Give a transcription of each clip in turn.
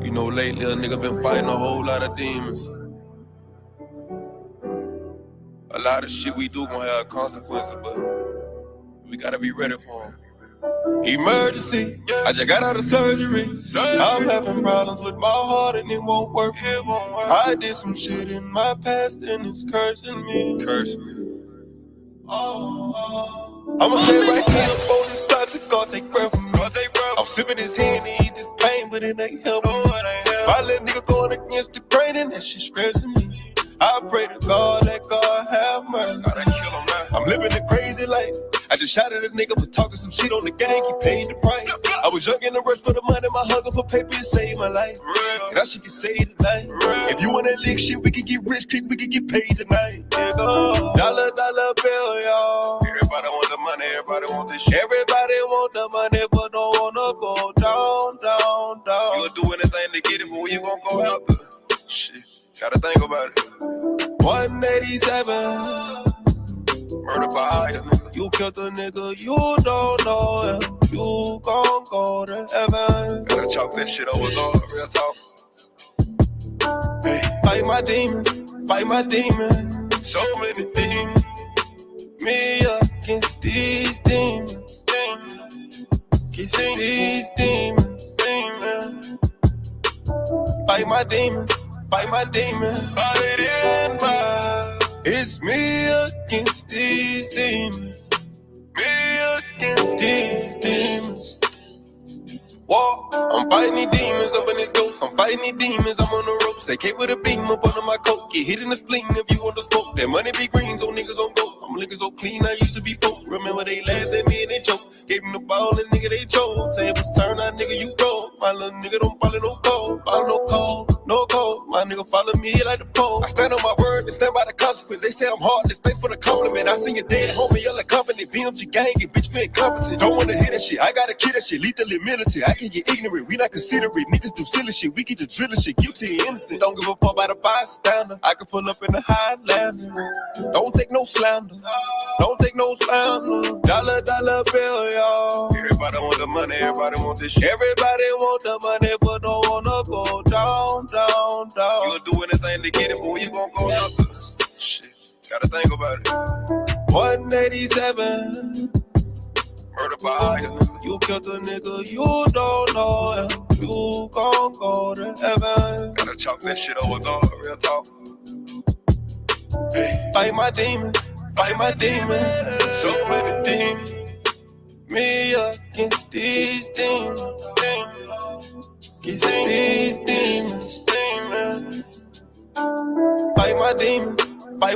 You know, lately a nigga been fighting a whole lot of demons. A lot of shit we do gon' have consequences, but we gotta be ready for them. Emergency, I just got out of surgery. I'm having problems with my heart and it won't work. I did some shit in my past and it's cursing me. I'ma stay right here up on this toxic, gonna take breath from me. I'm sipping his hand and he just pain, but it ain't helping me. My little nigga going against the grain and that shit stressing me. I pray to God, let God have mercy. I'm living a crazy life. I just shot at a nigga for talking some shit on the gang, he paid the price. I was young in the rush for the money, my hunger for paper, it saved my life. And that shit can save tonight. If you want that lick shit, we can get rich quick, we can get paid tonight. Dollar bill, y'all. Everybody want the money, everybody want this shit. Everybody want the money, but don't wanna go down. You'll do anything to get it, but where you gonna go after? Shit, gotta think about it. 187. Murder by a nigga. You killed a nigga, you don't know if you gon' go to heaven. Gotta chalk that shit over, God, real talk. Hey. Fight my demons. So many demons. Me against these demons. Against these demons. Fight my demons. Fight it in my. It's me against these demons. Whoa, I'm fighting these demons up in this ghost. I'm fighting these demons, I'm on the ropes. They came with a beam up under my coat. Get hit in the spleen if you want to smoke. That money be green, so niggas on go. I'm looking so clean, I used to be broke. Remember they laughed at me and they choked. Gave them the ball and nigga they chose. Tables turn out, nigga you go. My little nigga don't follow no code. Follow no code. My nigga follow me like the pole. I stand on my word and stand by the consequence. They say I'm heartless, thanks for the compliment. I seen your dead homie, yelling company. BMG gang, and bitch feel incompetent. Don't wanna hear that shit, I gotta kill that shit. Lethally militant, I can get ignorant. We not considerate, niggas do silly shit. We get the drilling shit, guilty and innocent. Don't give a fuck about a bystander. I can pull up in the Highlander. Don't take no slander. Dollar bill, y'all. Everybody want the money, everybody want this shit. Everybody want the money, but don't wanna go down. You'll do anything to get it, but where you gon' go after? Shit, gotta think about it. 187. Murder by a nigga. You killed a nigga, you don't know if you gon' go to heaven. Gotta chalk that shit over, God, real talk. Hey. Fight my demons. So many demons. Me against these demons. Against these demons. Fight my demons. Fight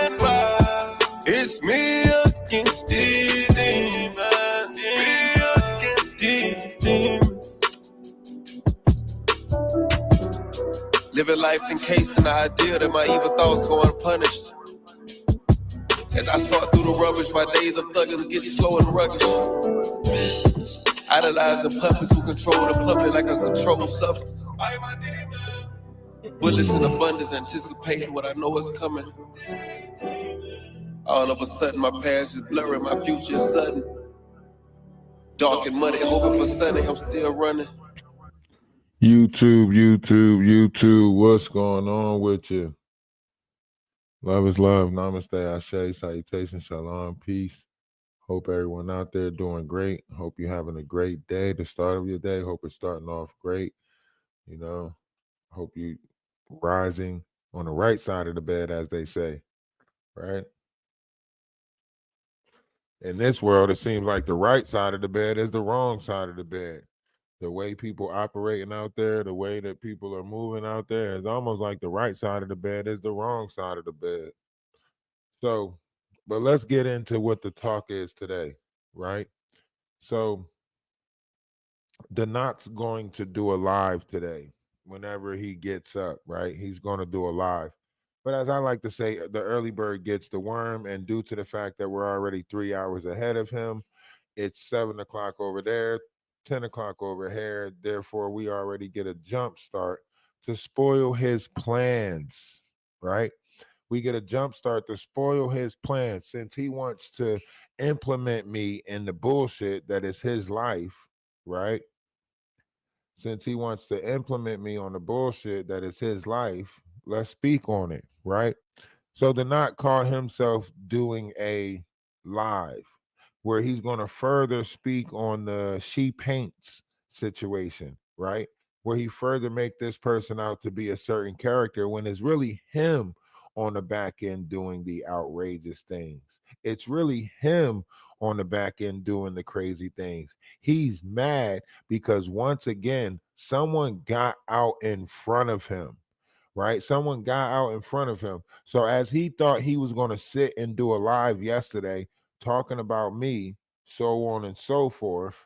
it by. It's me against these demons. Living life encased in the idea that my evil thoughts go unpunished. As I sort through the rubbish, my days of thugging get slow and ruggish. Idolize the puppets who control the public like a controlled substance. Bullets in abundance, anticipating what I know is coming. All of a sudden, my past is blurry, my future is sudden. Dark and muddy, hoping for Sunday, I'm still running. YouTube, what's going on with you? Love is love, namaste, ashe, salutation, shalom, peace. Hope everyone out there doing great. Hope you're having a great day, the start of your day. Hope it's starting off great. You know, hope you rising on the right side of the bed, as they say, right? In this world, it seems like the right side of the bed is the wrong side of the bed. The way people operating out there, the way that people are moving out there, it's almost like the right side of the bed is the wrong side of the bed. So, but let's get into what the talk is today, right? So, Donat's going to do a live today whenever he gets up, right? He's going to do a live. But as I like to say, the early bird gets the worm, and due to the fact that we're already 3 hours ahead of him, it's 7 o'clock over there, 10 o'clock over here. Therefore, we already get a jump start to spoil his plans, right? We get a jump start to spoil his plans since he wants to implement me in the bullshit that is his life, right? since he wants to implement me on the bullshit that is his life, let's speak on it, right? So to not call himself doing a live where he's going to further speak on the she paints situation, right? Where he further make this person out to be a certain character when it's really him on the back end doing the outrageous things. It's really him on the back end doing the crazy things. He's mad because once again, someone got out in front of him, right? Someone got out in front of him. So as he thought he was going to sit and do a live yesterday talking about me, so on and so forth,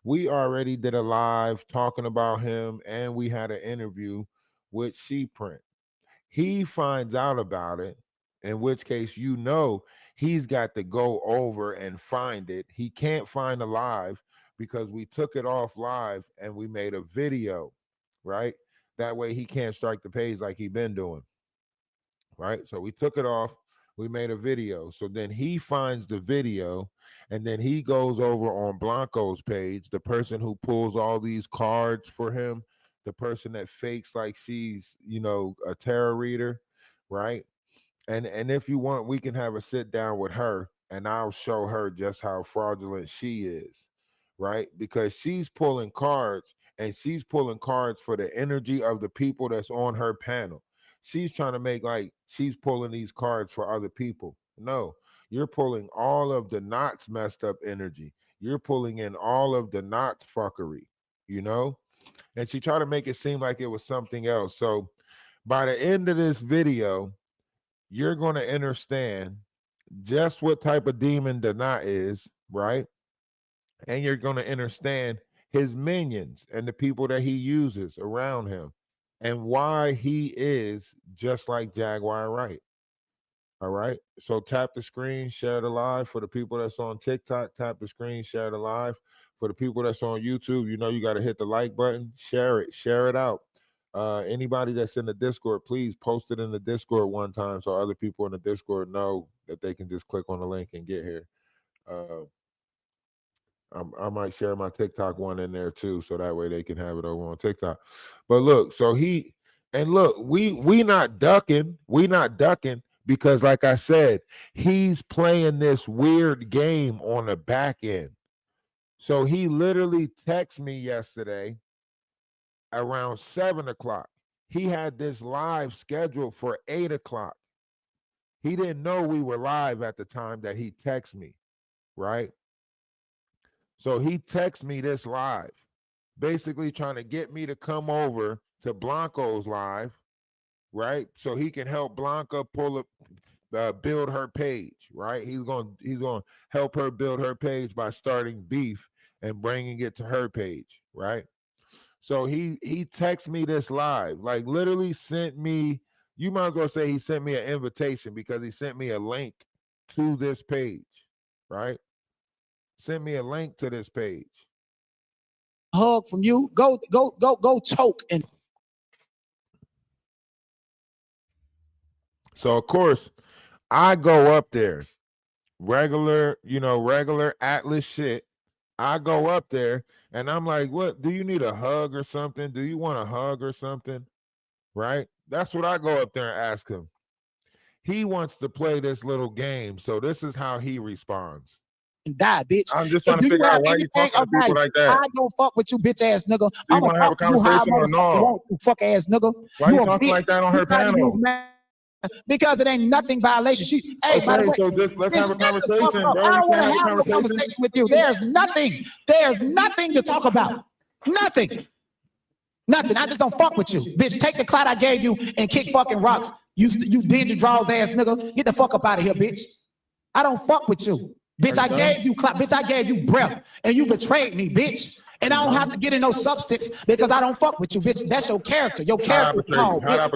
we already did a live talking about him and we had an interview with She Print. He finds out about it, in which case, he's got to go over and find it. He can't find the live because we took it off live and we made a video, right? That way he can't strike the page like he been doing, right? So we took it off, we made a video. So then he finds the video and then he goes over on Blanco's page, the person who pulls all these cards for him, the person that fakes like she's, a tarot reader, right? And if you want, we can have a sit down with her and I'll show her just how fraudulent she is, right? Because she's pulling cards and she's pulling cards for the energy of the people that's on her panel. She's trying to make like she's pulling these cards for other people. No, you're pulling all of the knots messed up energy. You're pulling in all of the knots fuckery, you know? And she tried to make it seem like it was something else. So by the end of this video, you're going to understand just what type of demon Dana is, right? And you're going to understand his minions and the people that he uses around him and why he is just like Jaguar Wright. All right. So tap the screen, share the live. For the people that's on TikTok, tap the screen, share the live. For the people that's on YouTube, you got to hit the like button, share it out. Anybody that's in the Discord, please post it in the Discord one time so other people in the Discord know that they can just click on the link and get here. I might share my TikTok one in there too, so that way they can have it over on TikTok. But look, we not ducking. We not ducking because, like I said, he's playing this weird game on the back end. So he literally texted me yesterday around 7:00. He had this live scheduled for 8:00. He didn't know we were live at the time that he texted me, right? So he texted me this live, basically trying to get me to come over to Blanco's live, right? So he can help Blanca build her page, right? He's going to help her build her page by starting beef and bringing it to her page, right? So he texted me this live, like literally sent me, you might as well say he sent me an invitation because he sent me a link to this page, right? Send me a link to this page. Hug from you. Go choke. And so of course I go up there, regular Atlas shit. I go up there and I'm like, what? Do you need a hug or something? Do you want a hug or something? Right? That's what I go up there and ask him. He wants to play this little game. So this is how he responds. Die, bitch. I'm just trying to figure out why you talking to people like that. I don't fuck with you, bitch ass nigga. Do you want to have a conversation or no? Fuck ass nigga. Why you talking like that on her panel? Because it ain't nothing violation. Hey, by the way, so just let's have a conversation, bro. I don't want to have a conversation with you. There's nothing to talk about. Nothing. I just don't fuck with you. Bitch, take the clout I gave you and kick fucking rocks. You dingy draws ass nigga. Get the fuck up out of here, bitch. I don't fuck with you. Bitch, I gave you clout. Bitch, I gave you breath. And you betrayed me, bitch. And I don't have to get in no substance because I don't fuck with you, bitch. That's your character. Your character. I'm not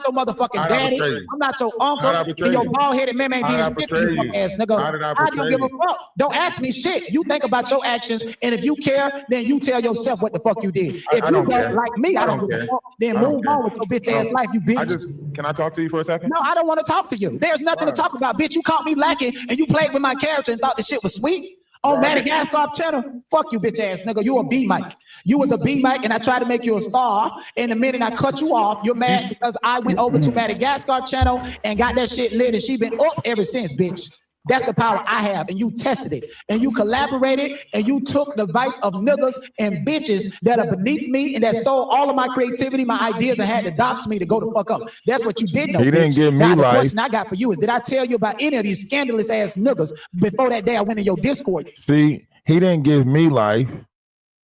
your motherfucking daddy. I'm not your uncle. And your bald-headed man ain't being shit, you fuck ass nigga. I don't give a fuck. Don't ask me shit. You think about your actions, and if you care, then you tell yourself what the fuck you did. If you don't like me, I don't give a fuck. Then move on with your bitch ass life, you bitch. Can I talk to you for a second? No, I don't want to talk to you. There's nothing to talk about, bitch. You caught me lacking, and you played with my character and thought the shit was sweet. On Madagascar channel, fuck you, bitch ass nigga. You a B mic. You was a B mic, and I tried to make you a star. And the minute I cut you off, you're mad because I went over to Madagascar channel and got that shit lit, and she been up ever since, bitch. That's the power I have, and you tested it, and you collaborated, and you took the advice of niggas and bitches that are beneath me and that stole all of my creativity, my ideas, and had to dox me to go the fuck up. That's what you did know, He didn't bitch. give me Now, the life. question I got for you is, did I tell you about any of these scandalous ass niggas before that day I went in your Discord? See, he didn't give me life.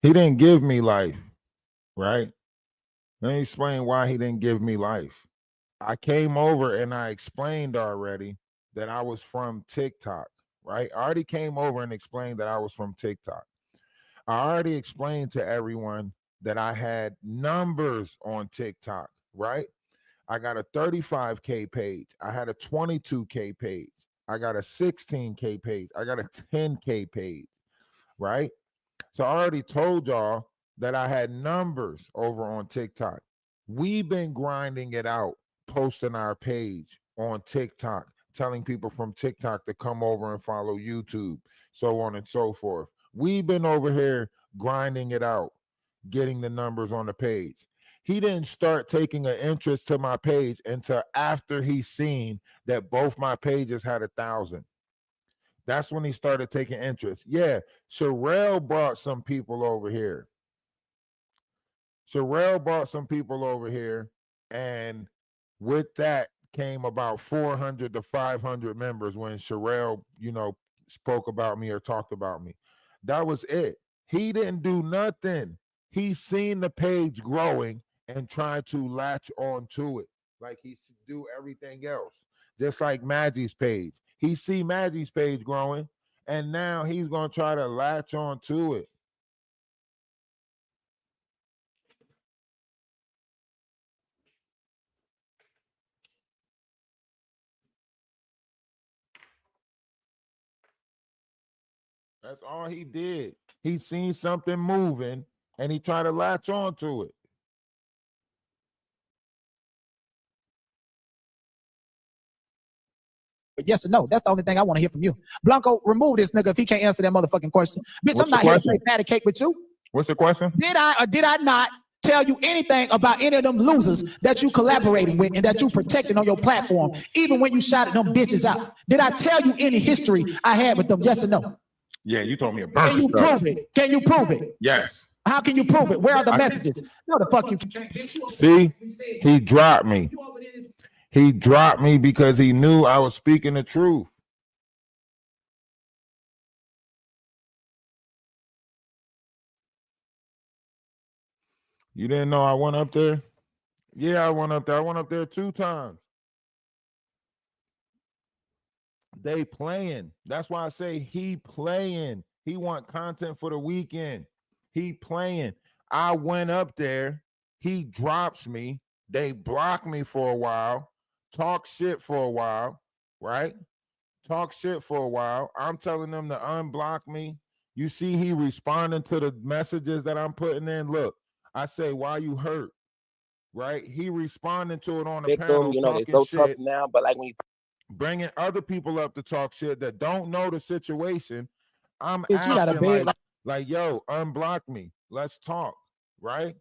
He didn't give me life, right? Let me explain why he didn't give me life. I came over and I explained already that I was from TikTok, right? I already came over and explained that I was from TikTok. I already explained to everyone that I had numbers on TikTok, right? I got a 35K page. I had a 22K page. I got a 16K page. I got a 10K page, right? So I already told y'all that I had numbers over on TikTok. We've been grinding it out, posting our page on TikTok, telling people from TikTok to come over and follow YouTube, so on and so forth. We've been over here grinding it out, getting the numbers on the page. He didn't start taking an interest to my page until after he seen that both my pages had 1,000. That's when he started taking interest. Yeah, Sherelle brought some people over here. Sherelle brought some people over here, and with that came about 400 to 500 members when Sherelle, spoke about me or talked about me. That was it. He didn't do nothing. He seen the page growing and tried to latch on to it like he do everything else. Just like Maggie's page. He see Maggie's page growing, and now he's going to try to latch on to it. That's all he did. He seen something moving, and he tried to latch on to it. Yes or no? That's the only thing I want to hear from you. Blanco, remove this nigga if he can't answer that motherfucking question. Bitch, What's I'm not the here to question? play patty cake with you. What's the question? Did I or did I not tell you anything about any of them losers that you collaborating with and that you protecting on your platform, even when you shouted them bitches out? Did I tell you any history I had with them? Yes or no? Yeah, you told me a bunch Can you of stuff. prove it? Can you prove it? Yes. How can you prove it? Where are the messages? No, the fuck you can't. See, he dropped me. He dropped me because he knew I was speaking the truth. You didn't know I went up there? Yeah, I went up there. I went up there 2 times. They playing. That's why I say he playing. He want content for the weekend. He playing. I went up there. He drops me. They block me for a while. Talk shit for a while, right? Talk shit for a while. I'm telling them to unblock me. You see he responding to the messages that I'm putting in. Look, I say, why you hurt? Right? He responding to it on the panel, talking it's so shit, tough now, but like when you bringing other people up to talk shit that don't know the situation. I'm Bitch, you got a asking big like, yo, unblock me. Let's talk, right?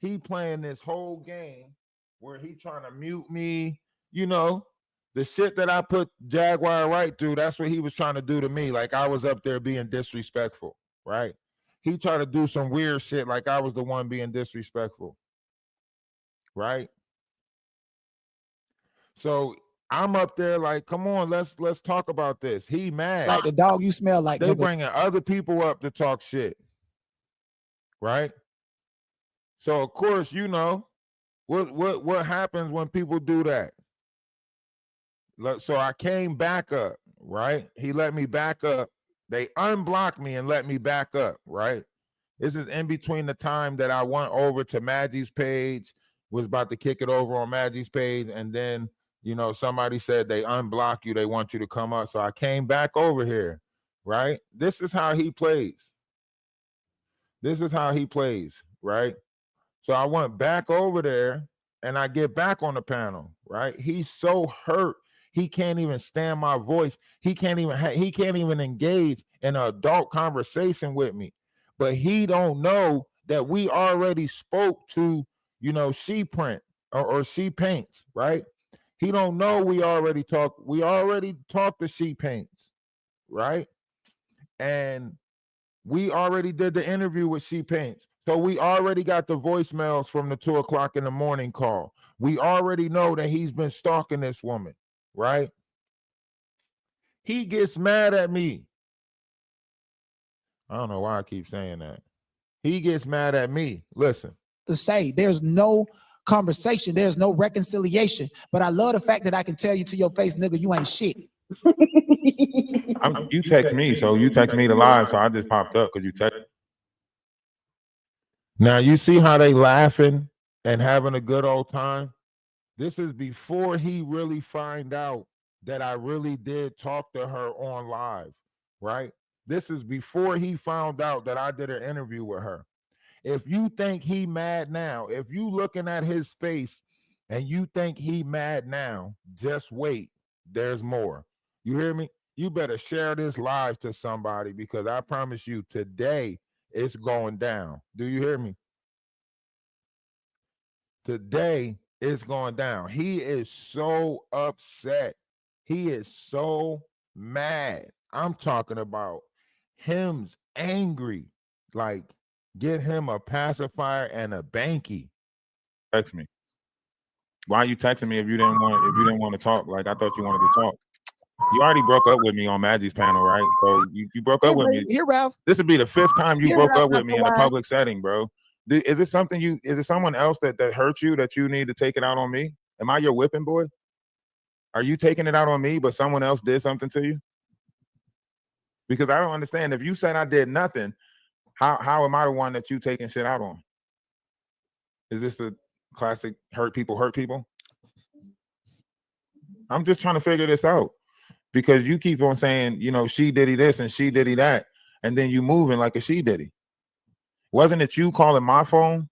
He playing this whole game where he trying to mute me, the shit that I put Jaguar right through, that's what he was trying to do to me. Like I was up there being disrespectful, right? He tried to do some weird shit like I was the one being disrespectful, right? So I'm up there like, come on, let's talk about this. He mad. like the dog you smell like. They Nigga. bringing other people up to talk shit, right? So of course, what happens when people do that. So I came back up, right? He let me back up. They unblocked me and let me back up, right? This is in between the time that I went over to Maggie's page, was about to kick it over on Maggie's page, and then somebody said they unblock you, they want you to come up. So I came back over here, right? This is how he plays. This is how he plays, right? So I went back over there and I get back on the panel, right? He's so hurt. He can't even stand my voice. He can't even engage in an adult conversation with me. But he don't know that we already spoke to, She Print or She Paints, right? He don't know we already talked to She Paints, right? And we already did the interview with She Paints. So we already got the voicemails from the 2:00 in the morning call. We already know that he's been stalking this woman, right? He gets mad at me. I don't know why I keep saying that. He gets mad at me. Listen. To say there's no conversation, there's no reconciliation. But I love the fact that I can tell you to your face, nigga, you ain't shit. You text me, so you text me to live, so I just popped up because you text. Now you see how they laughing and having a good old time? This is before he really find out that I really did talk to her on live, right? This is before he found out that I did an interview with her. If you think he mad now, if you looking at his face and you think he mad now, just wait. There's more. You hear me? You better share this live to somebody because I promise you today it's going down. Do you hear me? Today it's going down. He is so upset. He is so mad. I'm talking about him's angry. Like, get him a pacifier and a banky. Text me. Why are you texting me if you didn't want to talk? Like, I thought you wanted to talk. You already broke up with me on Maggie's panel, right? So you broke up with me. Here, Ralph. This would be the 5th time you broke up with me in a public setting, bro. Is it someone else that hurt you that you need to take it out on me? Am I your whipping boy? Are you taking it out on me, but someone else did something to you? Because I don't understand. If you said I did nothing, how am I the one that you taking shit out on? Is this the classic hurt people? I'm just trying to figure this out. Because you keep on saying, she diddy this and she diddy that, and then you moving like a she diddy. Wasn't it you calling my phone,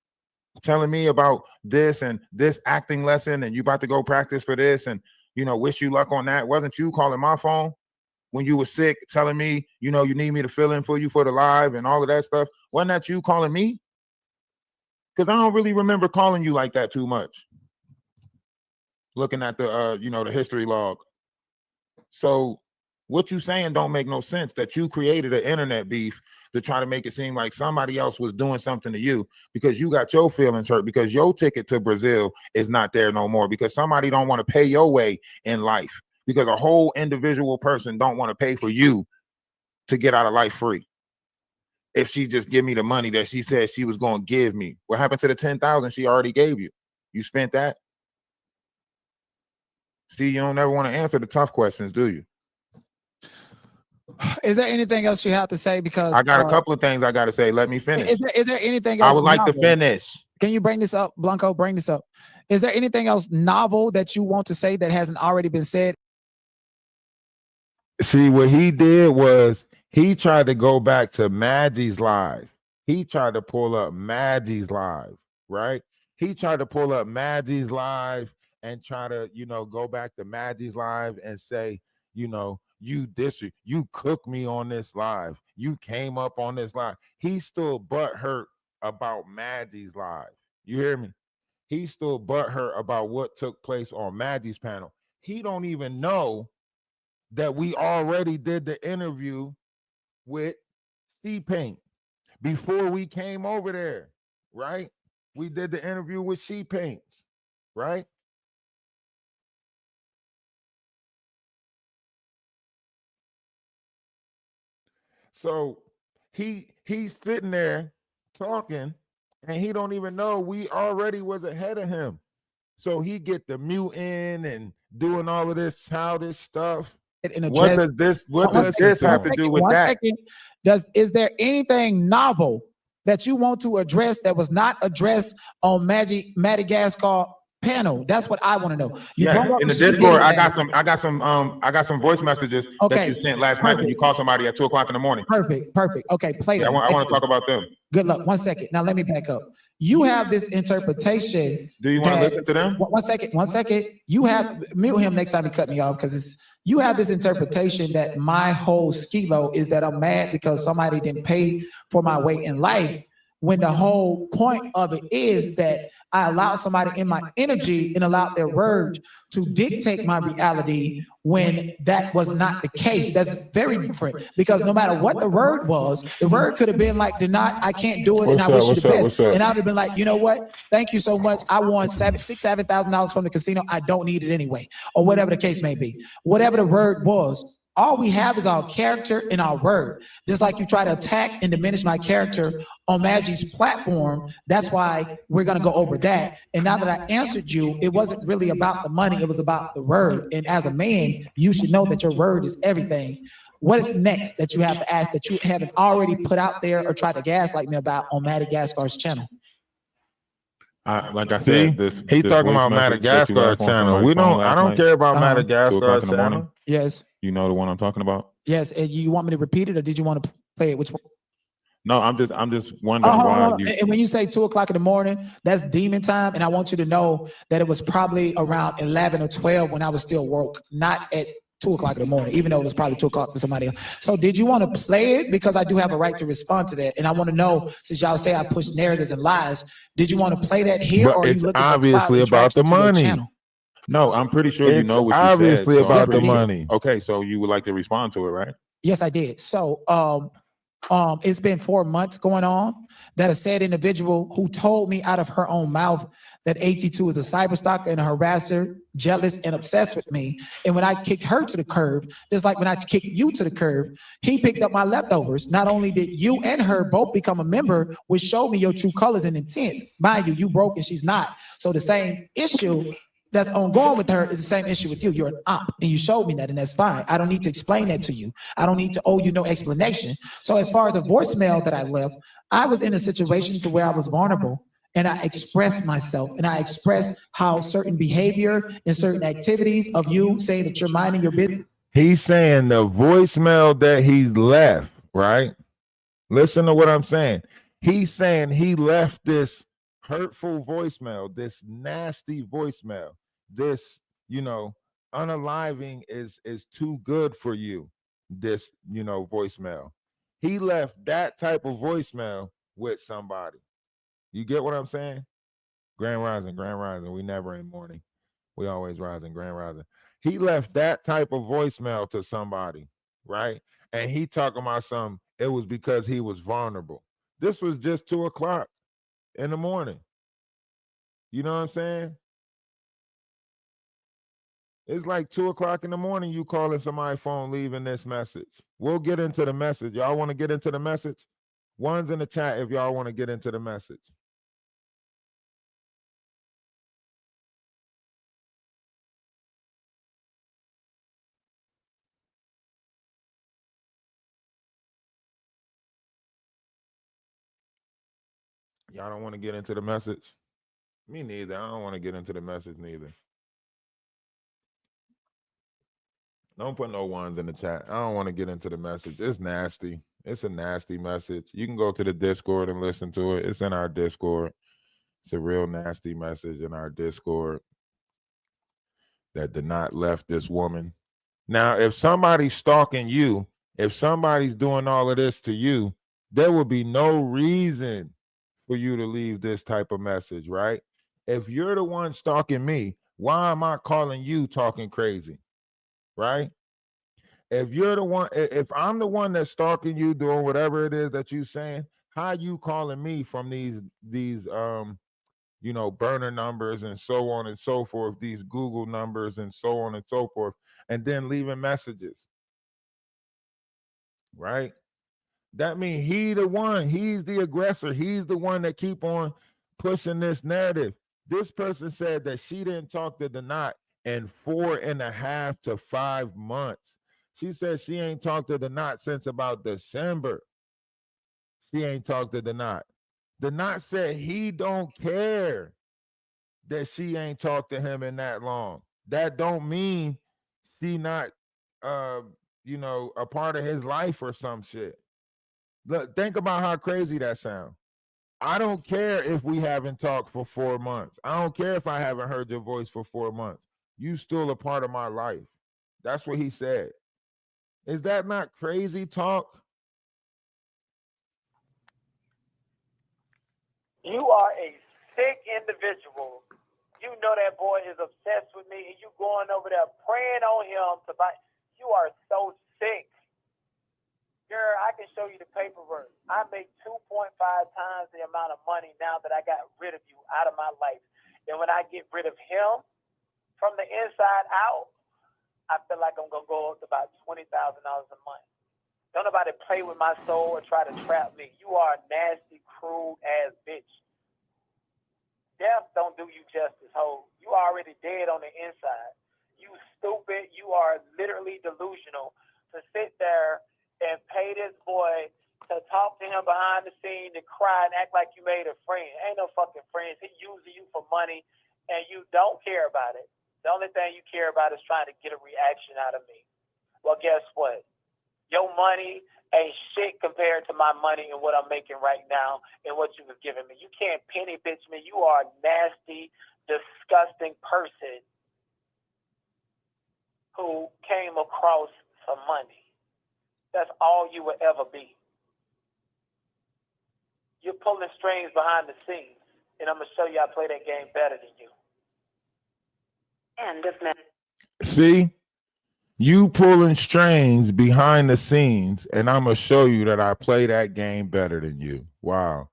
telling me about this and this acting lesson, and you about to go practice for this, and wish you luck on that? Wasn't you calling my phone when you were sick, telling me, you need me to fill in for you for the live and all of that stuff? Wasn't that you calling me? Because I don't really remember calling you like that too much. Looking at the the history log. So what you saying don't make no sense, that you created an internet beef to try to make it seem like somebody else was doing something to you because you got your feelings hurt, because your ticket to Brazil is not there no more, because somebody don't want to pay your way in life, because a whole individual person don't want to pay for you to get out of life free. If she just give me the money that she said she was going to give me, what happened to the 10,000 she already gave you? You spent that? See, you don't ever want to answer the tough questions, do you? Is there anything else you have to say? Because I got a couple of things I got to say. Let me finish. Is there anything else? I would like to finish. Can you bring this up, Blanco? Bring this up. Is there anything else novel that you want to say that hasn't already been said? See, what he did was he tried to go back to Maggie's live. He tried to pull up Maggie's live, right? He tried to pull up Maggie's live and try to, go back to Maggie's live and say, you cooked me on this live. You came up on this live. He's still butthurt about Maggie's live. You hear me? He's still butthurt about what took place on Maggie's panel. He don't even know that we already did the interview with C-Paint before we came over there, right? We did the interview with C-Paints, right? So he's sitting there talking, and he don't even know we already was ahead of him. So he get the muting and doing all of this childish stuff. What does this have to do with that? Is there anything novel that you want to address that was not addressed on Madagascar panel. That's what I want to know. Yeah, in the Discord, I got some voice messages that you sent last night when you called somebody at 2:00 in the morning. Perfect. Okay, play them. I want to talk about them. Good luck. 1 second. Now let me back up. You have this interpretation. Do you want to listen to them? 1 second. 1 second. You have mute him next time he cut me off because you have this interpretation that my whole skilo is that I'm mad because somebody didn't pay for my weight in life. When the whole point of it is that I allow somebody in my energy and allow their word to dictate my reality when that was not the case. That's very different because no matter what the word was, the word could have been like, I can't do it, and I wish you the best. And I would have been like, you know what? Thank you so much. I won $7,000 from the casino. I don't need it anyway, or whatever the case may be. Whatever the word was. All we have is our character and our word. Just like you try to attack and diminish my character on Maggie's platform, that's why we're going to go over that. And now that I answered you, it wasn't really about the money. It was about the word. And as a man, you should know that your word is everything. What is next that you have to ask that you haven't already put out there or tried to gaslight me about on Madagascar's channel? Like I said, he talking about Madagascar channel. I don't care about Madagascar channel. Yes. You know the one I'm talking about? Yes. And you want me to repeat it or did you want to play it? Which one? No, I'm just wondering why. And when you say 2:00 in the morning, that's demon time. And I want you to know that it was probably around 11 or 12 when I was still woke, not at 2:00 in the morning, even though it was probably 2:00 for somebody else. So did you want to play it? Because I do have a right to respond to that. And I want to know, since y'all say I push narratives and lies, did you want to play that here? But or it's obviously about the money. No, I'm pretty sure you know what you said. Obviously about the money. Okay, so you would like to respond to it, right? Yes, I did. So it's been 4 months going on that a said individual who told me out of her own mouth that AT2 is a cyberstalker and a harasser, jealous and obsessed with me. And when I kicked her to the curb, just like when I kicked you to the curb, he picked up my leftovers. Not only did you and her both become a member, which showed me your true colors and intents. Mind you, you broke and she's not. So the same issue that's ongoing with her is the same issue with you. You're an op, and you showed me that, and that's fine. I don't need to explain that to you. I don't need to owe you no explanation. So as far as the voicemail that I left, I was in a situation to where I was vulnerable, and I expressed myself, and I expressed how certain behavior and certain activities of you saying that you're minding your business. He's saying the voicemail that he left, right? Listen to what I'm saying. He's saying he left this hurtful voicemail, this nasty voicemail, this, unaliving is too good for you, this, voicemail. He left that type of voicemail with somebody. You get what I'm saying? Grand rising. We never in morning. We always rising, grand rising. He left that type of voicemail to somebody, right? And he talking about something, it was because he was vulnerable. This was just 2:00 in the morning. You know what I'm saying? It's like 2:00 in the morning, you calling somebody's phone, leaving this message. We'll get into the message. Y'all want to get into the message? One's in the chat if y'all want to get into the message. Y'all don't want to get into the message? Me neither. I don't want to get into the message neither. Don't put no ones in the chat. I don't want to get into the message. It's nasty. It's a nasty message. You can go to the Discord and listen to it. It's in our Discord. It's a real nasty message in our Discord that did not left this woman. Now, if somebody's stalking you, if somebody's doing all of this to you, there would be no reason for you to leave this type of message, right? If you're the one stalking me, why am I calling you talking crazy? Right? If you're the one, if I'm the one that's stalking you, doing whatever it is that you're saying, how you calling me from these burner numbers and so on and so forth, these Google numbers and so on and so forth, and then leaving messages, right? That means he's the aggressor. He's the one that keep on pushing this narrative. This person said that she didn't talk to Donat in 4.5 to 5 months. She said she ain't talked to Donat since about December. She ain't talked to Donat. Donat said he don't care. that she ain't talked to him in that long. That don't mean she not you know, a part of his life or some shit. Look, think about how crazy that sounds. I don't care if we haven't talked for 4 months. I don't care if I haven't heard your voice for 4 months. You still a part of my life. That's what he said. Is that not crazy talk? You are a sick individual. You know that boy is obsessed with me, and you going over there praying on him to buy. You are so sick. Girl, I can show you the paperwork. I make 2.5 times the amount of money now that I got rid of you out of my life. And when I get rid of him from the inside out, I feel like I'm going to go up to about $20,000 a month. Don't nobody play with my soul or try to trap me. You are a nasty, cruel ass bitch. Death don't do you justice, ho. You already dead on the inside. You stupid. You are literally delusional to sit there and pay this boy to talk to him behind the scene, to cry and act like you made a friend. Ain't no fucking friends. He using you for money, and you don't care about it. The only thing you care about is trying to get a reaction out of me. Well, guess what? Your money ain't shit compared to my money and what I'm making right now and what you was giving me. You can't penny bitch me. You are a nasty, disgusting person who came across some money. That's all you will ever be. You're pulling strings behind the scenes, and I'm going to show you I play that game better than you. End of message. See? You pulling strings behind the scenes, and I'm going to show you that I play that game better than you. Wow.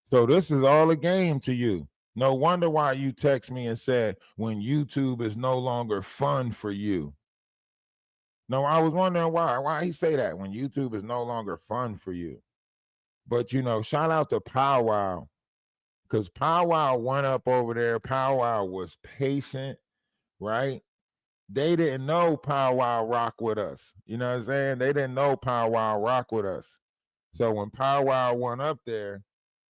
So this is all a game to you. No wonder why you text me and said, when YouTube is no longer fun for you. No, I was wondering why he say that, when YouTube is no longer fun for you. But, you know, shout out to Pow Wow, because Pow Wow went up over there. Pow Wow was patient, right? They didn't know Pow Wow rock with us. You know what I'm saying? They didn't know Pow Wow rock with us. So when Pow Wow went up there,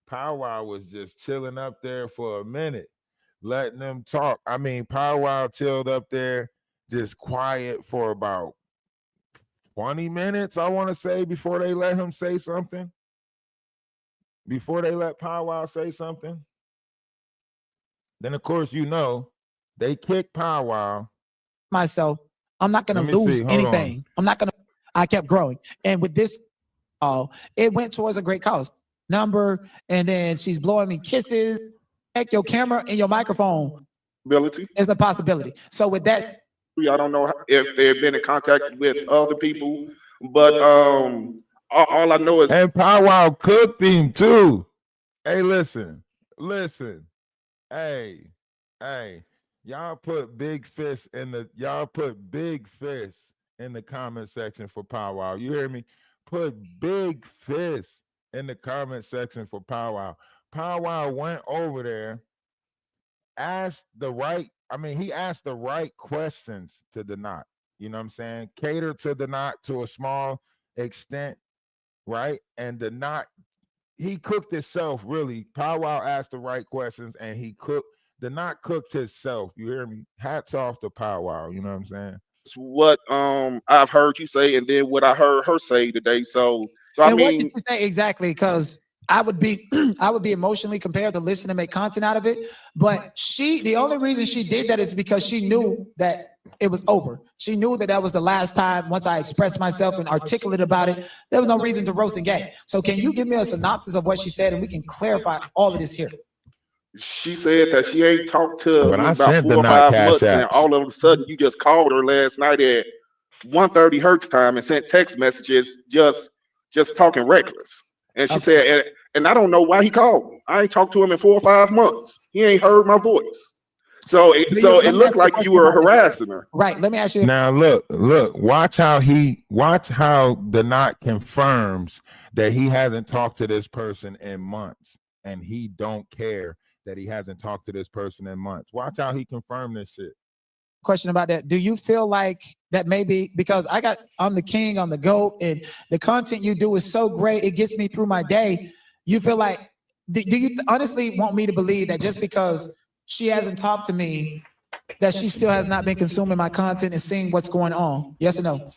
Pow Wow was just chilling up there for a minute, letting them talk. I mean, Pow Wow chilled up there just quiet for about 20 minutes, I want to say, before they let him say something. Before they let Pow Wow say something. Then, of course, you know, they kicked Pow Wow. Myself, I'm not going to lose anything. I kept growing. And with this, it went towards a great cause. Number, and then she's blowing me kisses. Check your camera and your microphone. Ability. It's a possibility. So with that, I don't know if they've been in contact with other people, but all I know is, and Pow Wow cooked him too. Hey, listen. Hey, y'all put big fists in the comment section for Pow Wow. You hear me? Put big fists in the comment section for Pow Wow. Pow Wow went over there, asked the right questions to the knot. You know what I'm saying? Cater to the knot to a small extent, right? And the knot, he cooked himself, really. Pow Wow asked the right questions, and the knot cooked himself. You hear me? Hats off to Pow Wow. You know what I'm saying? it's what I've heard you say, and then what I heard her say today. So I mean, what did you say exactly? Because I would be emotionally compared to listen and make content out of it. But the only reason she did that is because she knew that it was over. She knew that was the last time. Once I expressed myself and articulate about it, there was no reason to roast and gay. So can you give me a synopsis of what she said, and we can clarify all of this here? She said that she ain't talked to But I about sent 4 the or not 5 months, cash and apps. all of a sudden you just called her last night at 1:30 her time and sent text messages just talking reckless. And she said, and I don't know why he called. I ain't talked to him in 4 or 5 months. He ain't heard my voice. So it looked like you were harassing her. Right. Let me ask you. Now look, watch how the knot confirms that he hasn't talked to this person in months, and he don't care that he hasn't talked to this person in months. Watch how he confirmed this shit. Question about that. Do you feel like that maybe because I'm the king, I'm the GOAT, and the content you do is so great, it gets me through my day. You feel like, do you honestly want me to believe that just because she hasn't talked to me, that she still has not been consuming my content and seeing what's going on? Yes or no?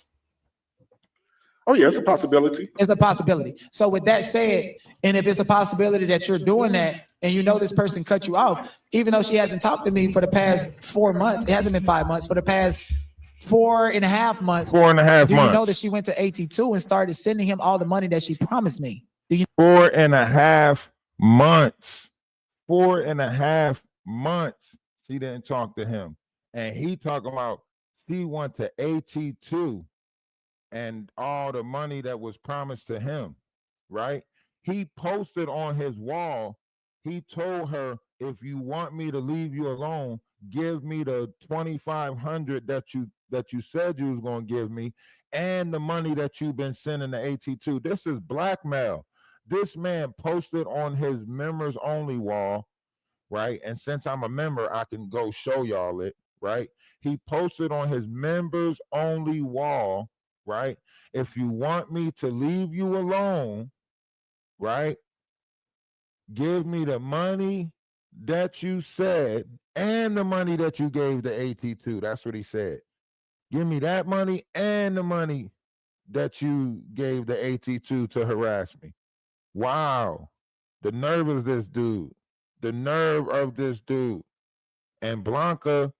Oh yeah, it's a possibility. It's a possibility. So with that said, and if it's a possibility that you're doing that and you know this person cut you off, even though she hasn't talked to me for the past 4 months, it hasn't been 5 months, for the past 4.5 months. 4.5 Do you know that months. she went to AT2 and started sending him all the money that she promised me? 4.5 months. 4.5 months. She didn't talk to him. And he talking about she went to AT2 and all the money that was promised to him, right? He posted on his wall, he told her, if you want me to leave you alone, give me the 2,500 that you said you was going to give me and the money that you've been sending to AT2. This is blackmail. This man posted on his members only wall, right? And since I'm a member, I can go show y'all it, right? He posted on his members only wall, right? If you want me to leave you alone, right? Give me the money that you said and the money that you gave the AT2. That's what he said. Give me that money and the money that you gave the AT2 to harass me. Wow. The nerve of this dude. The nerve of this dude. And Blanca,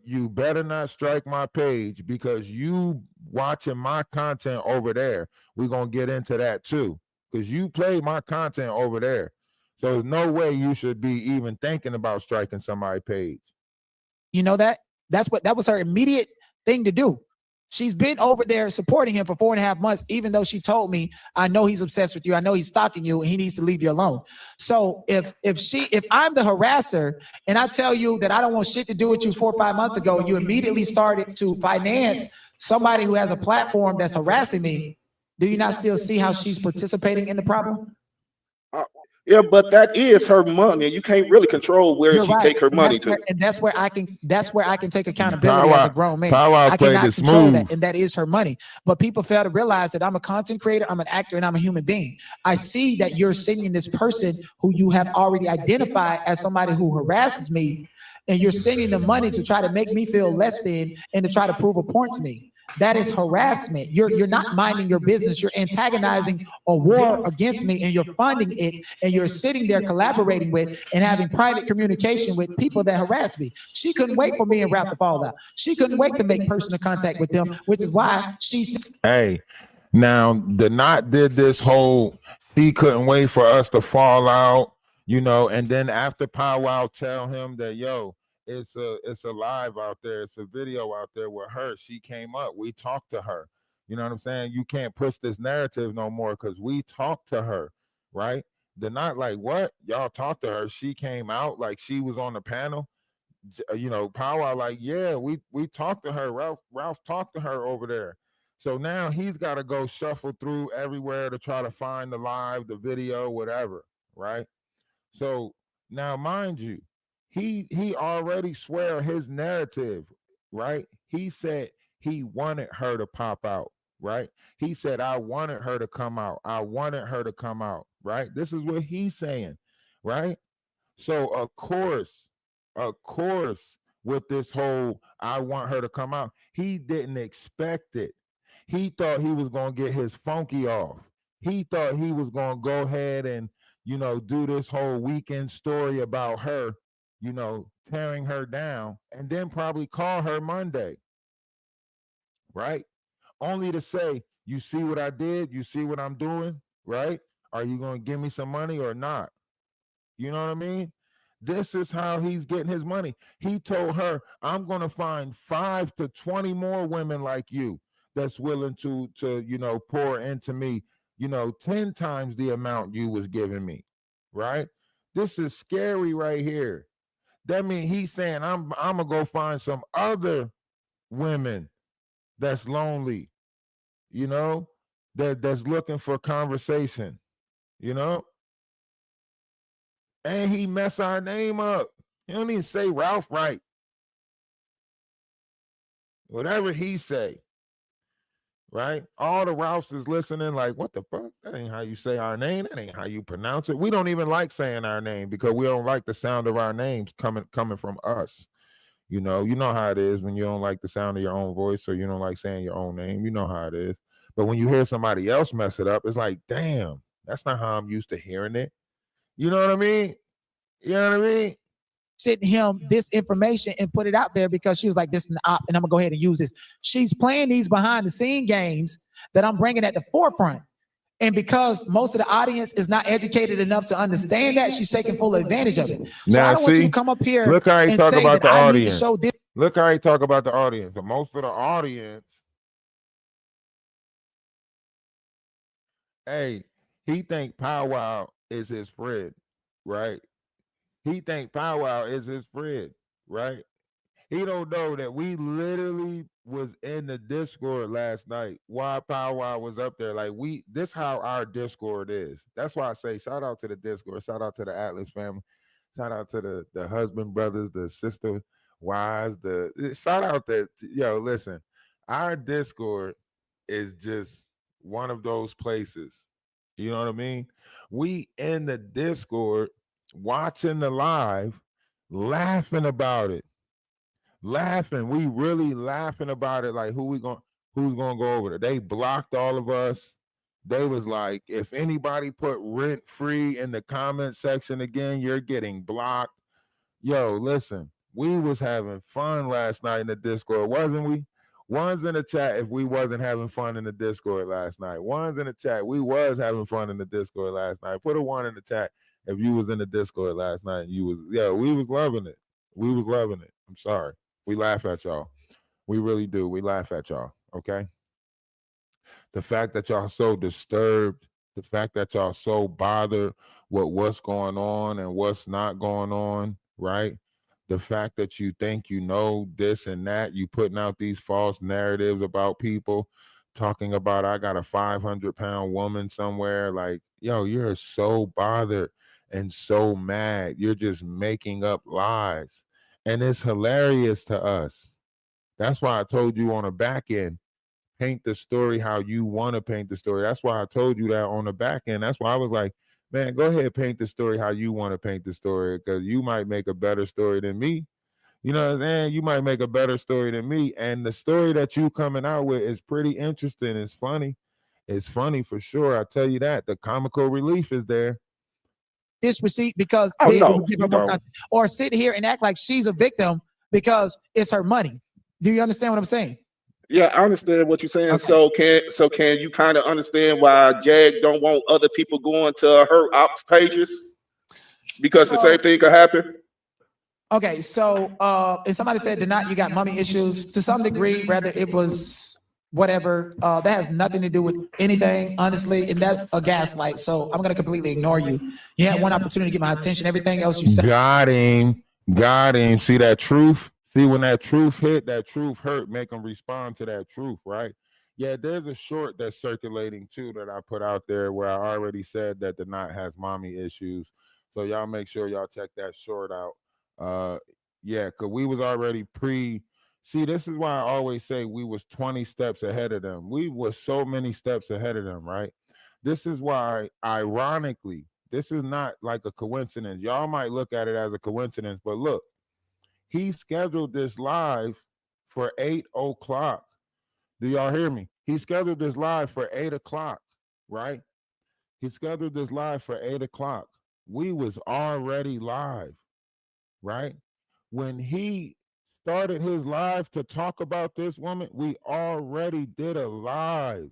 you better not strike my page because you watching my content over there. We're going to get into that too because you play my content over there. So there's no way you should be even thinking about striking somebody's page. You know that? That was her immediate thing to do. She's been over there supporting him for 4.5 months, even though she told me, I know he's obsessed with you. I know he's stalking you and he needs to leave you alone. So if I'm the harasser and I tell you that I don't want shit to do with you 4 or 5 months ago, and you immediately started to finance somebody who has a platform that's harassing me, do you not still see how she's participating in the problem? Yeah, but that is her money, and you can't really control where You're she right. take her And money that's where- to. and that's where I can take accountability as a grown man. Power I played cannot it control smooth. that, and that is her money. But people fail to realize that I'm a content creator, I'm an actor, and I'm a human being. I see that you're sending this person who you have already identified as somebody who harasses me, and you're sending them money to try to make me feel less than and to try to prove a point to me. That is harassment. You're not minding your business. You're antagonizing a war against me, and you're funding it, and you're sitting there collaborating with and having private communication with people that harass me. She couldn't wait for me and Ralph to fall out. She couldn't wait to make personal contact with them, which is why she's. Hey, now the Knot did this whole, she couldn't wait for us to fall out, and then after Powwow tell him that, yo, it's a live out there, it's a video out there with her. She came up, we talked to her. You know what I'm saying? You can't push this narrative no more because we talked to her, right? The Knot like, what? Y'all talked to her. She came out like she was on the panel. Powwow like, yeah, we talked to her. Ralph talked to her over there. So now he's got to go shuffle through everywhere to try to find the live, the video, whatever, right? So now, mind you, he already swear his narrative, right? He said he wanted her to pop out, right? He said, I wanted her to come out. I wanted her to come out, right? This is what he's saying, right? So of course, with this whole I want her to come out, he didn't expect it. He thought he was going to get his funky off. He thought he was going to go ahead and, do this whole weekend story about her, tearing her down, and then probably call her Monday, right? Only to say, you see what I did? You see what I'm doing, right? Are you going to give me some money or not? You know what I mean? This is how he's getting his money. He told her, I'm going to find 5 to 20 more women like you that's willing to pour into me, 10 times the amount you was giving me, right? This is scary right here. That means he's saying, I'm going to go find some other women that's lonely, that's looking for conversation, and he mess our name up. He don't even say Ralph right. Whatever he say, right? All the Ralphs is listening, like, what the fuck? That ain't how you say our name. That ain't how you pronounce it. We don't even like saying our name because we don't like the sound of our names coming from us. You know how it is when you don't like the sound of your own voice or you don't like saying your own name. You know how it is. But when you hear somebody else mess it up, it's like, damn, that's not how I'm used to hearing it. You know what I mean? You know what I mean? Sent him this information and put it out there because she was like, this is an op, and I'm gonna go ahead and use this. She's playing these behind the scene games that I'm bringing at the forefront. And because most of the audience is not educated enough to understand that, she's taking full advantage of it. So Now, I don't want you see, to come up here look how he and talk say about that the I need to audience. show this. Look how he talk about the audience. But most of the audience, hey, he think Pow Wow is his friend, right? He think Pow Wow is his friend, right? He don't know that we literally was in the Discord last night while Pow Wow was up there. Like this how our Discord is. That's why I say shout out to the Discord, shout out to the Atlas family, shout out to the husband brothers, the sister wives, the shout out that yo, listen, our Discord is just one of those places. You know what I mean? We in the Discord watching the live, laughing about it. Laughing. We really laughing about it. Like who's gonna go over there? They blocked all of us. They was like, if anybody put rent free in the comment section again, you're getting blocked. Yo, listen, we was having fun last night in the Discord, wasn't we? One's in the chat if we wasn't having fun in the Discord last night. One's in the chat. We was having fun in the Discord last night. Put a one in the chat if you was in the Discord last night. We was loving it. We was loving it. I'm sorry. We laugh at y'all. We really do. We laugh at y'all. Okay. The fact that y'all so disturbed, the fact that y'all so bothered with what's going on and what's not going on, right? The fact that you think you know this and that, you putting out these false narratives about people, talking about I got a 500-pound woman somewhere. Like, yo, you're so bothered and so mad. You're just making up lies. And it's hilarious to us. That's why I told you on the back end, paint the story how you want to paint the story. That's why I told you that on the back end. That's why I was like, man, go ahead, paint the story how you want to paint the story, because you might make a better story than me. You know what I'm saying? You might make a better story than me. And the story that you coming out with is pretty interesting. It's funny. It's funny for sure. I tell you that. The comical relief is there. This receipt because Oh, they no, will give her more content, or sit here and act like she's a victim because it's her money. Do you understand what I'm saying? Yeah, I understand what you're saying. Okay. So can you kind of understand why Jag don't want other people going to her ops pages? Because the same thing could happen. Okay, so if somebody said deny, you got mommy issues to some degree, whether it was whatever, that has nothing to do with anything, honestly, and that's a gaslight. So I'm gonna completely ignore you. You had one opportunity to get my attention. Everything else you said. Got him. Got him. See that truth? See when that truth hit, that truth hurt, make them respond to that truth, right? Yeah, there's a short that's circulating too that I put out there where I already said that the knot has mommy issues. So y'all make sure y'all check that short out. Yeah, because we was already see, this is why I always say we was 20 steps ahead of them. We was so many steps ahead of them, right? This is why, ironically, this is not like a coincidence. Y'all might look at it as a coincidence, but look, he scheduled this live for 8 o'clock. Do y'all hear me? He scheduled this live for 8 o'clock, right? He scheduled this live for 8 o'clock. We was already live, right? When he started his live to talk about this woman, we already did a live,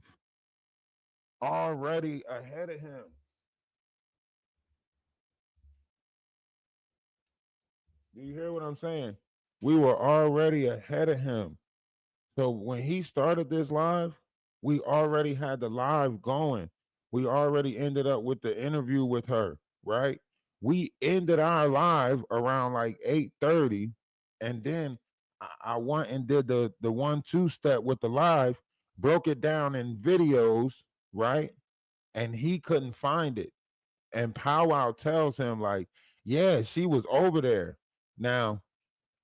already ahead of him. Do you hear what I'm saying? We were already ahead of him. So when he started this live, we already had the live going. We already ended up with the interview with her, right? We ended our live around like 8:30, and then I went and did the 1-2 step with the live, broke it down in videos, right? And he couldn't find it. And Powwow tells him like, yeah, she was over there. Now,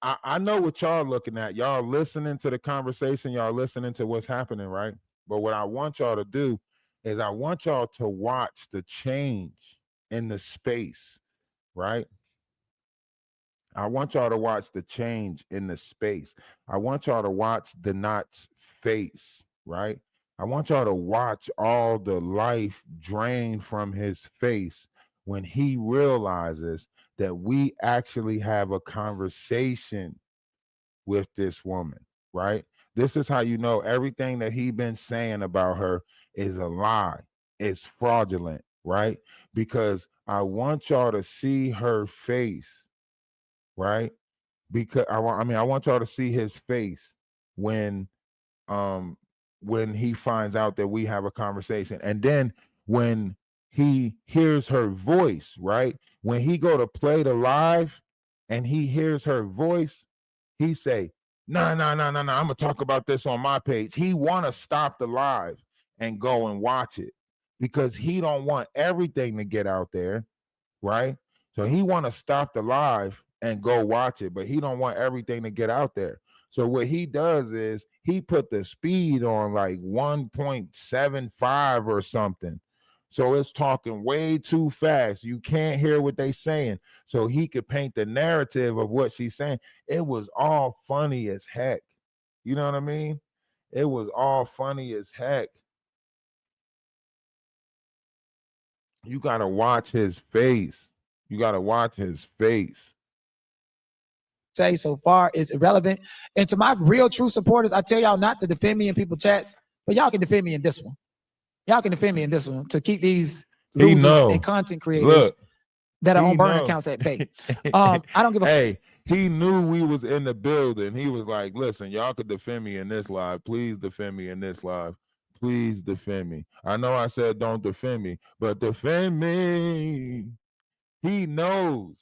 I know what y'all looking at. Y'all listening to the conversation. Y'all listening to what's happening, right? But what I want y'all to do is I want y'all to watch the change in the space, right? I want y'all to watch the change in the space. I want y'all to watch the Knot's face, right? I want y'all to watch all the life drain from his face when he realizes that we actually have a conversation with this woman, right? This is how you know everything that he been saying about her is a lie. It's fraudulent, right? Because I want y'all to see her face, right? Because I want y'all to see his face when he finds out that we have a conversation, and then when he hears her voice, right? When he go to play the live and he hears her voice, he say, "No, no, no, no, no, I'm gonna talk about this on my page." He want to stop the live and go and watch it because he don't want everything to get out there, right? So he want to stop the live and go watch it, but he don't want everything to get out there. So what he does is he put the speed on like 1.75 or something. So it's talking way too fast. You can't hear what they saying. So he could paint the narrative of what she's saying. It was all funny as heck. You know what I mean? It was all funny as heck. You got to watch his face. You got to watch his face. Say so far is irrelevant. And to my real true supporters, I tell y'all not to defend me in people chats, but y'all can defend me in this one. Y'all can defend me in this one to keep these losers and content creators that are on burner accounts at bay. I don't give a Hey, he knew we was in the building. He was like, listen, y'all could defend me in this live. Please defend me in this live. Please defend me. I know I said don't defend me, but defend me. He knows.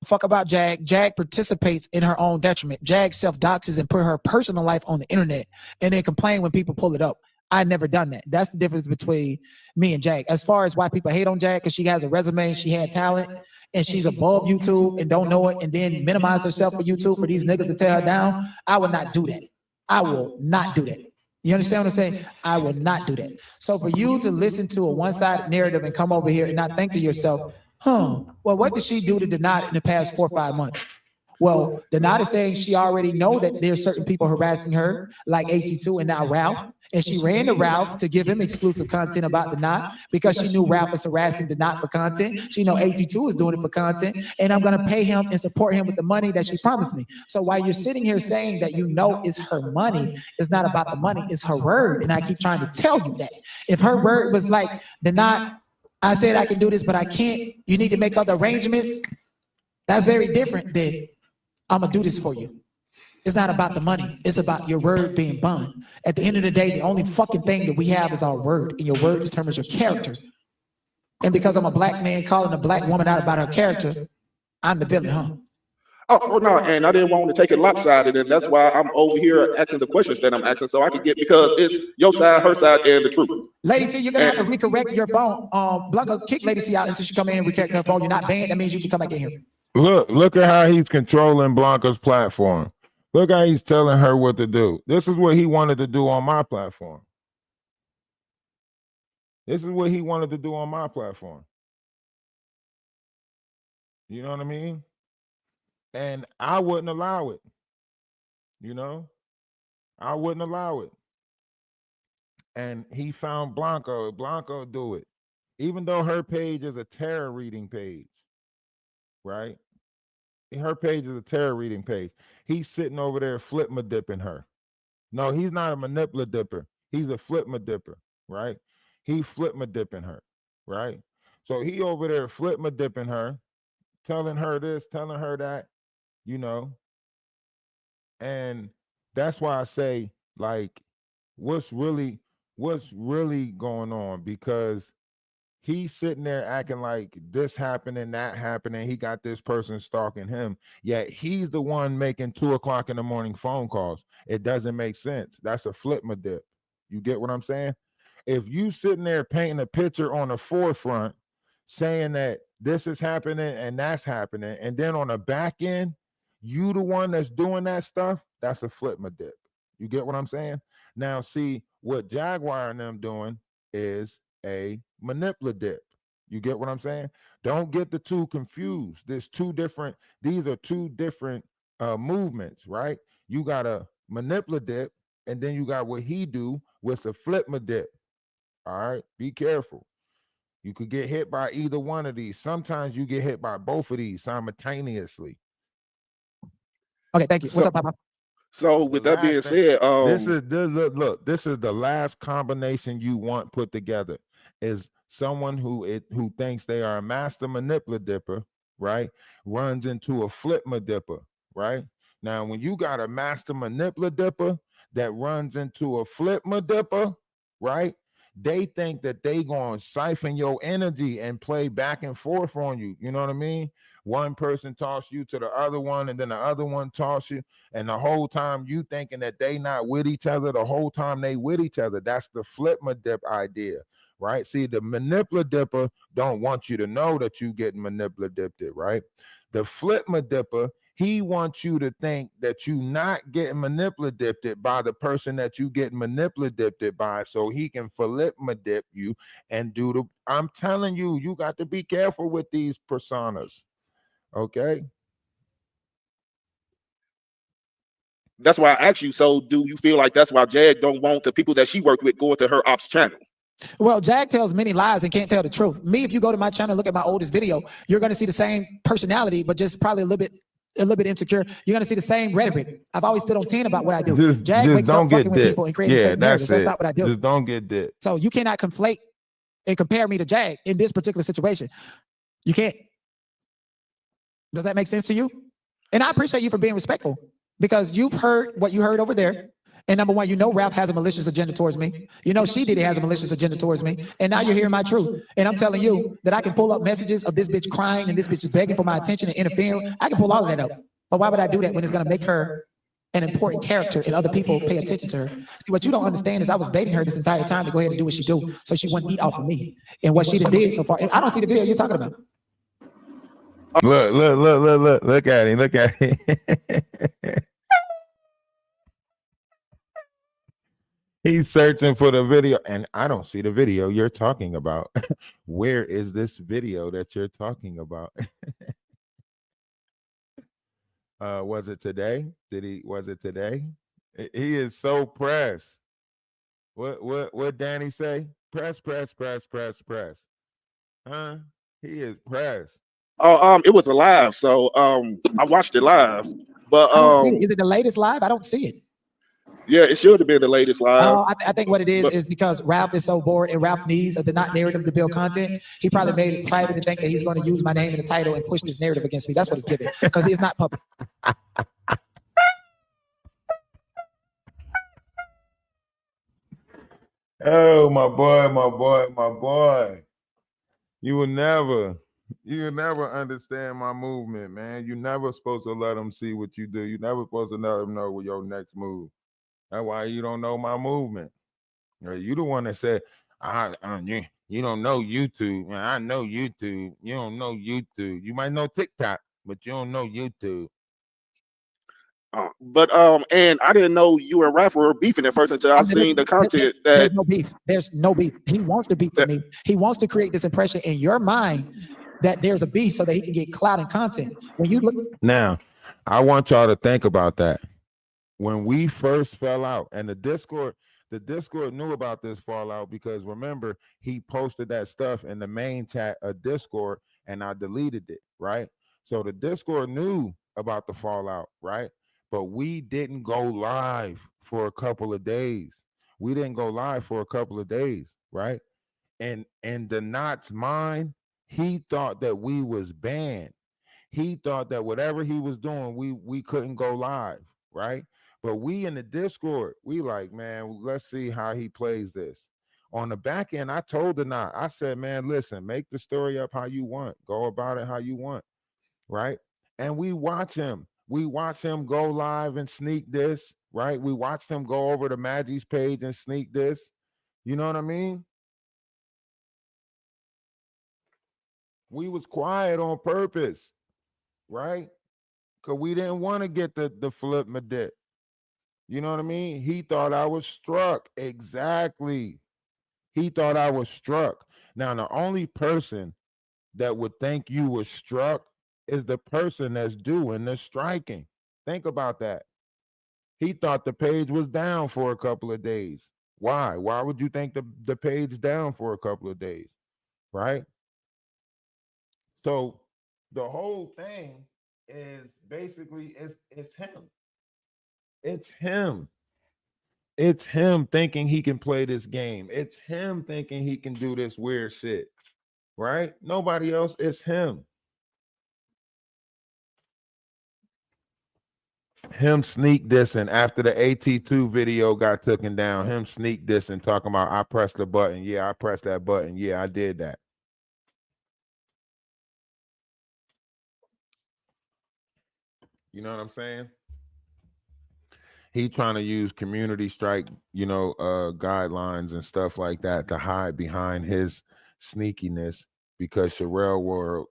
fuck about Jag. Jag participates in her own detriment. Jag self-doxes and put her personal life on the internet and then complain when people pull it up. I never done that. That's the difference between me and Jag. As far as why people hate on Jag, because she has a resume, she had talent, and she's above YouTube and don't know it, and then minimize herself for YouTube for these niggas to tear her down. I would not do that. I will not do that. You understand what I'm saying? I will not do that. So for you to listen to a one-sided narrative and come over here and not think to yourself, well, what did she do to Denat in the past 4 or 5 months? Well, Denat is saying she already know that there's certain people harassing her, like AT2 and now Ralph. And she ran to Ralph to give him exclusive content about Denat because she knew Ralph was harassing Denat for content. She know AT2 is doing it for content. And I'm going to pay him and support him with the money that she promised me. So while you're sitting here saying that you know it's her money, it's not about the money, it's her word. And I keep trying to tell you that. If her word was like, Denat, I said I can do this, but I can't. You need to make other arrangements. That's very different than I'm going to do this for you. It's not about the money. It's about your word being bond. At the end of the day, the only fucking thing that we have is our word, and your word determines your character. And because I'm a black man calling a black woman out about her character, I'm the villain, huh? Oh no, and I didn't want to take it lopsided, and that's why I'm over here asking the questions that I'm asking, so I can get, because it's your side, her side, and the truth. Lady T, you're gonna have to recorrect your phone. Blanca, kick Lady T out until she come in and recorrect her phone. You're not banned. That means you can come back in here. Look at how he's controlling Blanca's platform. Look how he's telling her what to do. This is what he wanted to do on my platform. This is what he wanted to do on my platform. You know what I mean? And I wouldn't allow it. You know? I wouldn't allow it. And he found Blanca. Blanca will do it. Even though her page is a tarot reading page, right? Her page is a tarot reading page. He's sitting over there flip-ma-dipping her. No, he's not a manipula-dipper. He's a flip-ma-dipper, right? He flip-ma-dipping her, right? So he over there flip-ma-dipping her, telling her this, telling her that, you know. And that's why I say, like, what's really going on? Because he's sitting there acting like this happening, that happening. He got this person stalking him, yet he's the one making 2 o'clock in the morning phone calls. It doesn't make sense. That's a flip-ma-dip. You get what I'm saying? If you sitting there painting a picture on the forefront, saying that this is happening and that's happening, and then on the back end, you the one that's doing that stuff, that's a flip-ma-dip. You get what I'm saying? Now, see, what Jaguar and them doing is a manipulative. You get what I'm saying? Don't get the two confused. These are two different movements, right? You got a manipulative, and then you got what he do with a flip dip. All right, be careful. You could get hit by either one of these. Sometimes you get hit by both of these simultaneously. Okay, thank you. What's up, Papa? So with that being said, look, this is the last combination you want put together. Is someone who thinks they are a master manipulator, right? Runs into a flip dipper, right? Now, when you got a master manipulator that runs into a flip dipper, right? They think that they gonna siphon your energy and play back and forth on you. You know what I mean? One person toss you to the other one, and then the other one toss you, and the whole time you thinking that they not with each other, the whole time they with each other. That's the flip dip idea, right? See, the manipulator don't want you to know that you getting manipulated, right? The flip dipper, he wants you to think that you not getting manipulated by the person that you get manipulated by, so he can flip dip you and do the. I'm telling you, you got to be careful with these personas. Okay. that's why I asked you. So do you feel like that's why Jag don't want the people that she worked with going to her ops channel? Well, Jag tells many lies and can't tell the truth. Me, if you go to my channel, look at my oldest video, you're going to see the same personality, but just probably a little bit insecure. You're going to see the same rhetoric. I've always stood on 10 about what I do. Jag wakes up fucking with people and creating fake narratives. That's not what I do. Just don't get dipped. So you cannot conflate and compare me to Jag in this particular situation. You can't. Does that make sense to you? And I appreciate you for being respectful, because you've heard what you heard over there. And number one, you know Ralph has a malicious agenda towards me. You know She Diddy has a malicious agenda towards me. And now you're hearing my truth. And I'm telling you that I can pull up messages of this bitch crying and this bitch is begging for my attention and interfering. I can pull all of that up. But why would I do that when it's going to make her an important character and other people pay attention to her? See, what you don't understand is I was baiting her this entire time to go ahead and do what she do, so she wouldn't eat off of me. And what she did so far, I don't see the video you're talking about. Look at him. Look at him. He's searching for the video, and I don't see the video you're talking about. Where is this video that you're talking about? Was it today? Was it today? He is so pressed. What Danny say? Press. Huh? He is pressed. Oh, it was a live, so I watched it live. But is it the latest live? I don't see it. Yeah, it should have been the latest live. I think what it is because Ralph is so bored and Ralph needs the not narrative to build content. He probably made it private to think that he's going to use my name in the title and push this narrative against me. That's what it's giving, because it's not public. Oh, my boy. You will never understand my movement, man. You're never supposed to let them see what you do. You're never supposed to let them know what your next move. That's why you don't know my movement. You the one that said, you don't know YouTube. Man, I know YouTube. You don't know YouTube. You might know TikTok, but you don't know YouTube. And I didn't know you and Ralph were beefing at first until I seen the content that there's no beef. There's no beef. He wants to beef with me. He wants to create this impression in your mind that there's a beef so that he can get clout and content. When you look now, I want y'all to think about that. When we first fell out, and the Discord knew about this fallout, because remember, he posted that stuff in the main chat of Discord and I deleted it, right? So the Discord knew about the fallout, right? But we didn't go live for a couple of days. Right? And in the Knot's mind, he thought that we was banned. He thought that whatever he was doing, we couldn't go live, right? But we in the Discord, we like, man, let's see how he plays this. On the back end, I told the Knot, I said, man, listen, make the story up how you want. Go about it how you want, right? And we watch him. We watch him go live and sneak this, right? We watched him go over to Maggie's page and sneak this. You know what I mean? We was quiet on purpose, right? Because we didn't want to get the flip my dick. You know what I mean? He thought I was struck. Exactly. He thought I was struck. Now, the only person that would think you were struck is the person that's doing the striking. Think about that. He thought the page was down for a couple of days. Why? Why would you think the page down for a couple of days? Right? So the whole thing is basically it's him. It's him. It's him thinking he can play this game. It's him thinking he can do this weird shit. Right? Nobody else. It's him. Him sneak dissing after the AT2 video got taken down. Him sneak dissing, talking about I pressed the button. Yeah, I pressed that button. Yeah, I did that. You know what I'm saying? He trying to use community strike, guidelines and stuff like that to hide behind his sneakiness because Sherelle were,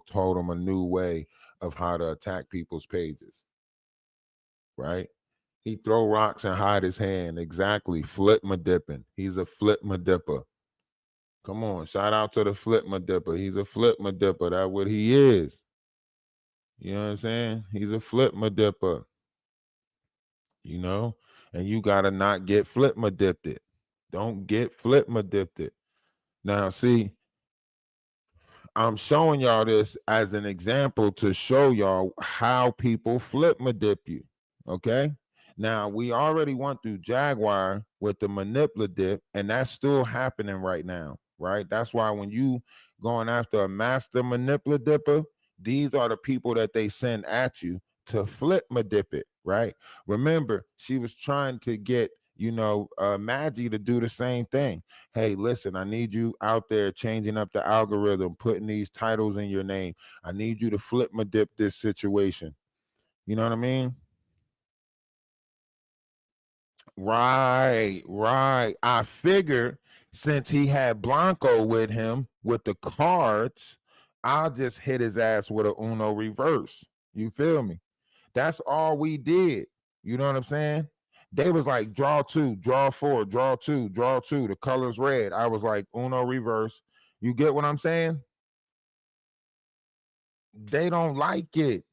told him a new way of how to attack people's pages. Right? He throw rocks and hide his hand. Exactly. Flip my dipping. He's a flip my dipper. Come on. Shout out to the flip my dipper. He's a flip my dipper. That's what he is. You know what I'm saying? He's a flip my dipper. And you gotta not get flip my dipped it. Don't get flip my dipped it. Now, see, I'm showing y'all this as an example to show y'all how people flip my dip you. Okay. Now we already went through Jaguar with the manipulative dip, and that's still happening right now, right? That's why when you going after a master manipulative dipper, these are the people that they send at you to flip my dip it, right? Remember, she was trying to get Maggie to do the same thing. Hey, listen, I need you out there changing up the algorithm, putting these titles in your name. I need you to flip my dip this situation. You know what I mean? Right. I figured since he had Blanco with him with the cards, I'll just hit his ass with a Uno reverse. You feel me? That's all we did. You know what I'm saying? They was like draw 2, draw 4, draw 2, draw 2. The color's red. I was like Uno reverse. You get what I'm saying? They don't like it.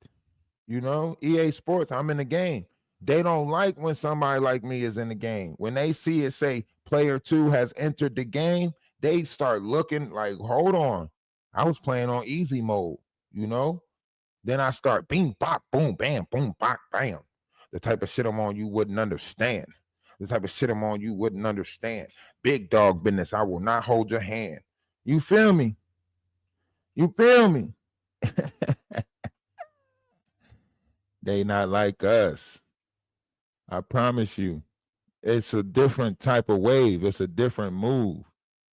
EA Sports, I'm in the game. They don't like when somebody like me is in the game. When they see it say player 2 has entered the game, they start looking like, hold on. I was playing on easy mode, Then I start bing, bop, boom, bam, boom, bop, bam. The type of shit I'm on you wouldn't understand. The type of shit I'm on you wouldn't understand. Big dog business. I will not hold your hand. You feel me? You feel me? They not like us. I promise you. It's a different type of wave. It's a different move.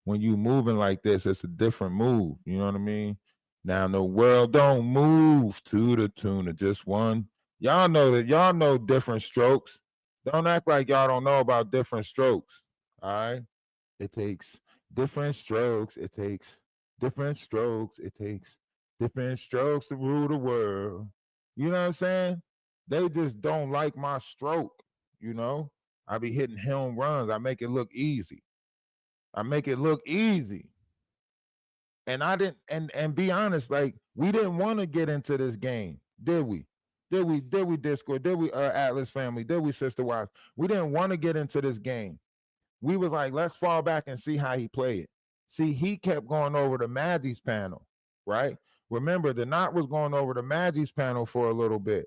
When you moving like this, it's a different move. You know what I mean? Now the world don't move to the tune of just one. Y'all know that. Y'all know different strokes. Don't act like y'all don't know about different strokes. All right? It takes different strokes. It takes different strokes. It takes different strokes to rule the world. You know what I'm saying? They just don't like my stroke, I be hitting home runs. I make it look easy. And I didn't and be honest, like we didn't want to get into this game, did we? Did we Discord? Did we Atlas family? Did we Sister Wives? We didn't want to get into this game. We was like, let's fall back and see how he played it. See, he kept going over the Maggie's panel, right? Remember, the knot was going over the Maggie's panel for a little bit,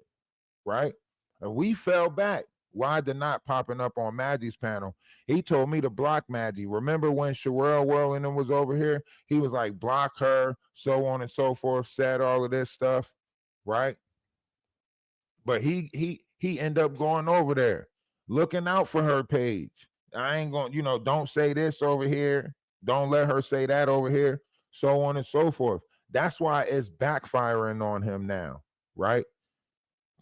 right? And we fell back. Why the knot popping up on Maggie's panel? He told me to block Maggie. Remember when Sherelle Whirling was over here? He was like, block her, so on and so forth, said all of this stuff, right? But he ended up going over there, looking out for her page. I ain't going, don't say this over here. Don't let her say that over here, so on and so forth. That's why it's backfiring on him now, right?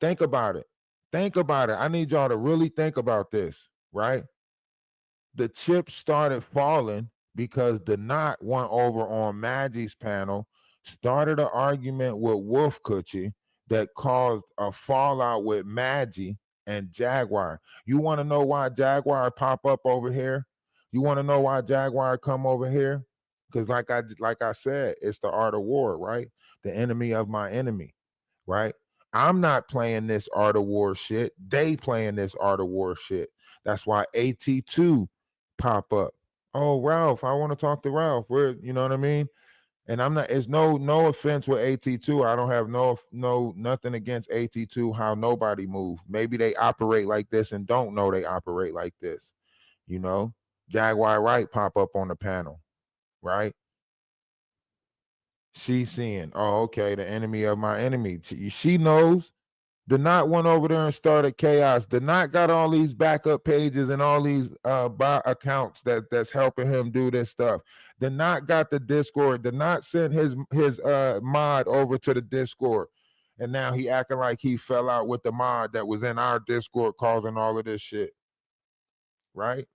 Think about it. I need y'all to really think about this, right? The chips started falling because the knot went over on Maggie's panel, started an argument with Wolf Coochie that caused a fallout with Maggie, and Jaguar. You want to know why Jaguar pop up over here? You want to know why Jaguar come over here? Because like I said, it's the art of war, right? The enemy of my enemy, right? I'm not playing this art of war shit. They playing this art of war shit. That's why AT2 pop up. Oh, Ralph, I want to talk to Ralph. Where, you know what I mean? And I'm not, it's no offense with AT2. I don't have nothing against AT2, how nobody move. Maybe they operate like this and don't know they operate like this. You know, Jaguar Wright pop up on the panel, right? She's seeing, oh, okay, the enemy of my enemy. She knows. The Not went over there and started chaos. The Not got all these backup pages and all these bot accounts that's helping him do this stuff. The Not got the Discord. The Not sent his mod over to the Discord. And now he acting like he fell out with the mod that was in our Discord causing all of this shit. Right?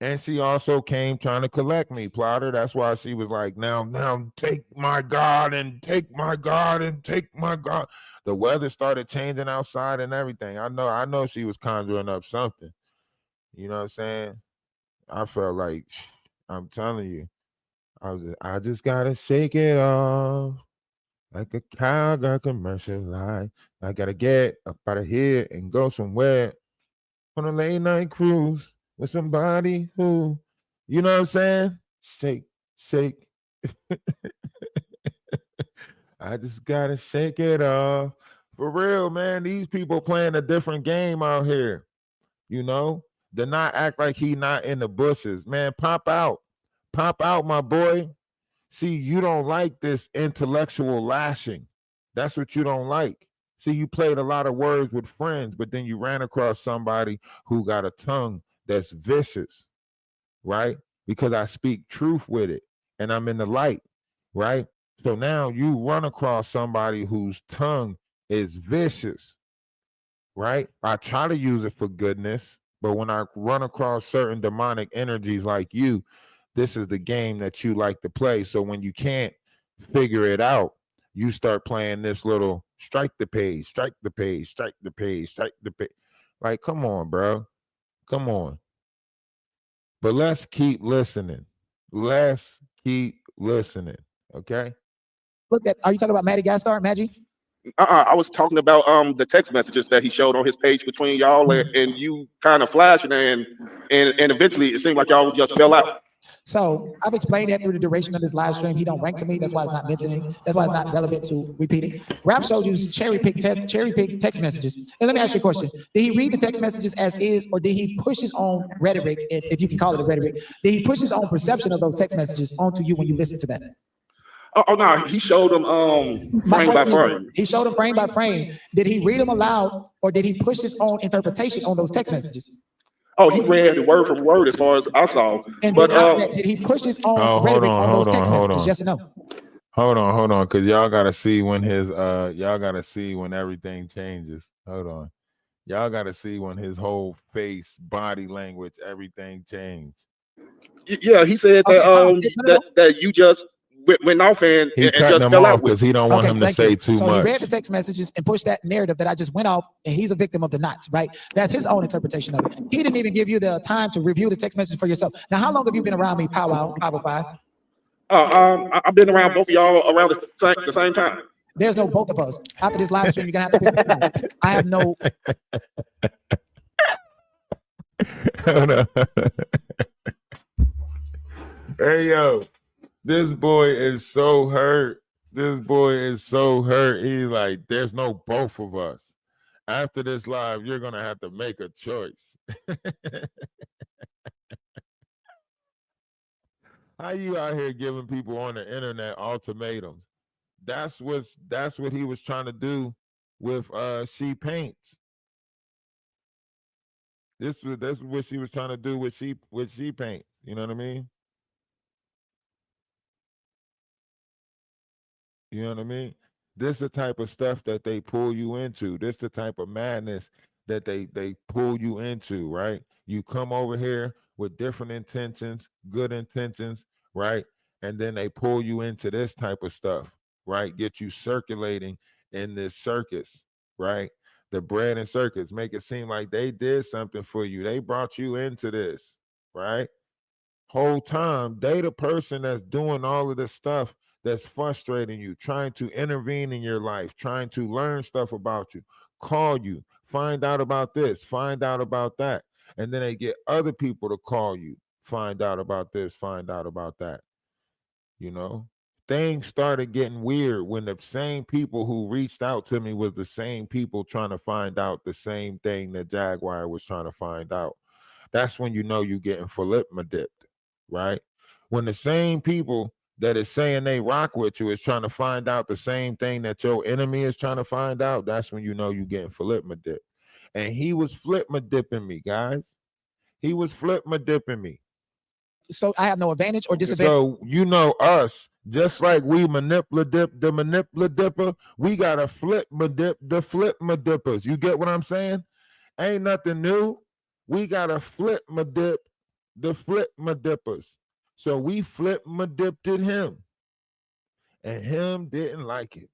And she also came trying to collect me, Plotter. That's why she was like, now take my God and take my God and take my God. The weather started changing outside and everything. I know she was conjuring up something. You know what I'm saying? I felt like, I'm telling you, I just gotta shake it off like a cow got commercial light. I gotta get up out of here and go somewhere on a late night cruise with somebody who, you know what I'm saying? Shake. I just gotta shake it off. For real, man. These people playing a different game out here. You know? They're not act like he not in the bushes. Man, pop out. Pop out, my boy. See, you don't like this intellectual lashing. That's what you don't like. See, you played a lot of words with friends, but then you ran across somebody who got a tongue that's vicious, right? Because I speak truth with it and I'm in the light, right? So now you run across somebody whose tongue is vicious, right? I try to use it for goodness, but when I run across certain demonic energies like you, this is the game that you like to play. So when you can't figure it out, you start playing this little strike the page, strike the page, strike the page, strike the page. Like, come on, bro. Come on. But let's keep listening. Let's keep listening. Okay. Look at, are you talking about Maddie Gaspar, Maggie? I was talking about the text messages that he showed on his page between y'all and you kind of flashing and eventually it seemed like y'all just fell out. So I've explained that through the duration of this live stream. He don't rank to me. That's why it's not mentioning. That's why it's not relevant to repeating. Ralph showed you cherry pick text messages. And let me ask you a question. Did he read the text messages as is, or did he push his own rhetoric, if you can call it a rhetoric? Did he push his own perception of those text messages onto you when you listen to that? Oh no, he showed them frame by frame. He showed them frame by frame. Did he read them aloud, or did he push his own interpretation on those text messages? Oh, he read the word for word as far as I saw. And but did he push his own rhetoric on those text messages? Yes or no? Hold on, because y'all gotta see when everything changes. Hold on. Y'all gotta see when his whole face, body language, everything changed. Yeah, he said that that you just went off and just fell out because he don't want him to say too much. So he read the text messages and pushed that narrative that I just went off, and he's a victim of the knots, right? That's his own interpretation of it. He didn't even give you the time to review the text message for yourself. Now, how long have you been around me, Powwow 505? I've been around both of y'all around the same time. There's no both of us. After this live stream, you're gonna have to pick a side. I have no. Hey yo, this boy is so hurt. This boy is so hurt. He's like, there's no both of us. After this live, you're gonna have to make a choice. How you out here giving people on the internet ultimatums? That's what he was trying to do with She Paints. That's what she was trying to do with She Paints. You know what I mean? You know what I mean? This is the type of stuff that they pull you into. This is the type of madness that they pull you into, right? You come over here with different intentions, good intentions, right? And then they pull you into this type of stuff, right? Get you circulating in this circus, right? the bread and circuits, make it seem like they did something for you. They brought you into this, right? Whole time, they the person that's doing all of this stuff that's frustrating you, trying to intervene in your life, trying to learn stuff about you, call you, find out about this, find out about that. And then they get other people to call you, find out about this, find out about that. You know, things started getting weird when the same people who reached out to me was the same people trying to find out the same thing that Jaguar was trying to find out. That's when you know you're getting dipped, right? When the same people that is saying they rock with you is trying to find out the same thing that your enemy is trying to find out, that's when you know you're getting dipped. And he was dipping me, guys. He was dipping me. So I have no advantage or disadvantage. So you know us, just like we manipulate the manipulate we gotta flip dip the flip dippers. You get what I'm saying? Ain't nothing new. We gotta flip dip the flip dippers. So we flip dipped him, and him didn't like it.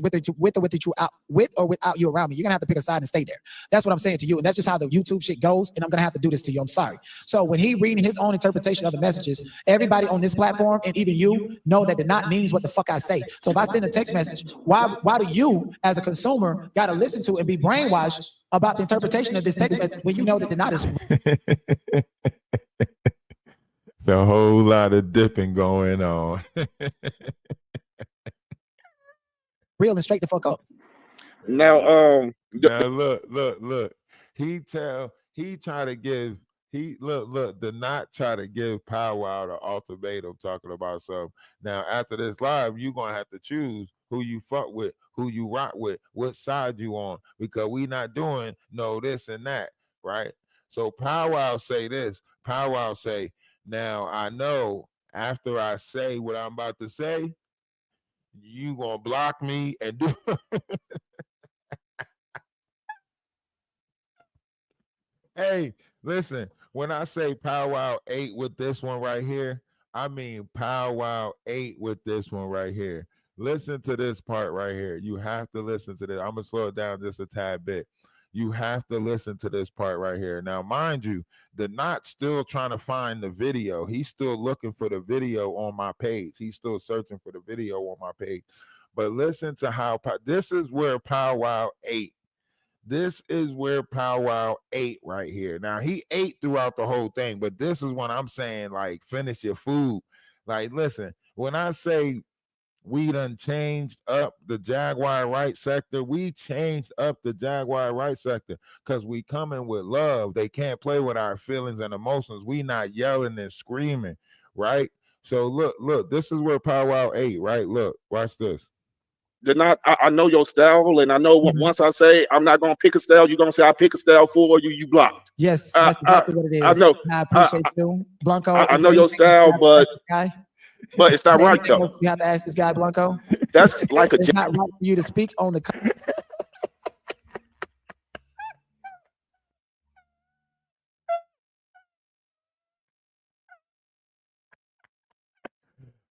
With or without you around me, you're gonna have to pick a side and stay there. That's what I'm saying to you, and that's just how the YouTube shit goes. And I'm gonna have to do this to you. I'm sorry. So when he reading his own interpretation of the messages, everybody on this platform and even you know that the not means what the fuck I say. So if I send a text message, why do you as a consumer got to listen to and be brainwashed about the interpretation of this text message when you know that the not is It's a whole lot of dipping going on. real and straight the fuck up? Now, now look. He try to give the not try to give Pow Wow the ultimatum talking about something. Now after this live, you're gonna have to choose who you fuck with, who you rock with, what side you on, because we not doing no this and that, right? So Pow Wow say this. Pow Wow say, now I know after I say what I'm about to say, you gonna block me and do Hey, listen, when I say Pow Wow 8 with this one right here, I mean Pow Wow 8 with this one right here. Listen to this part right here. You have to listen to this. I'm gonna slow it down just a tad bit. You have to listen to this part right here. Now, mind you, the not still trying to find the video. He's still looking for the video on my page. He's still searching for the video on my page. But listen to how this is where Pow Wow 8. This is where Pow Wow ate right here. Now, he ate throughout the whole thing, but this is when I'm saying, like, finish your food. Like, listen, when I say we done changed up the Jaguar right sector, we changed up the Jaguar right sector because we coming with love. They can't play with our feelings and emotions. We not yelling and screaming, right? So look, this is where Pow Wow ate, right? Look, watch this. I know your style, and I know once I say I'm not gonna pick a style, you're gonna say I pick a style for you. You blocked. Yes, that's exactly what it is. I know. I appreciate you, Blanco. I know your style, but it's not right though. You have to ask this guy, Blanco. That's like it's not right for you to speak on the.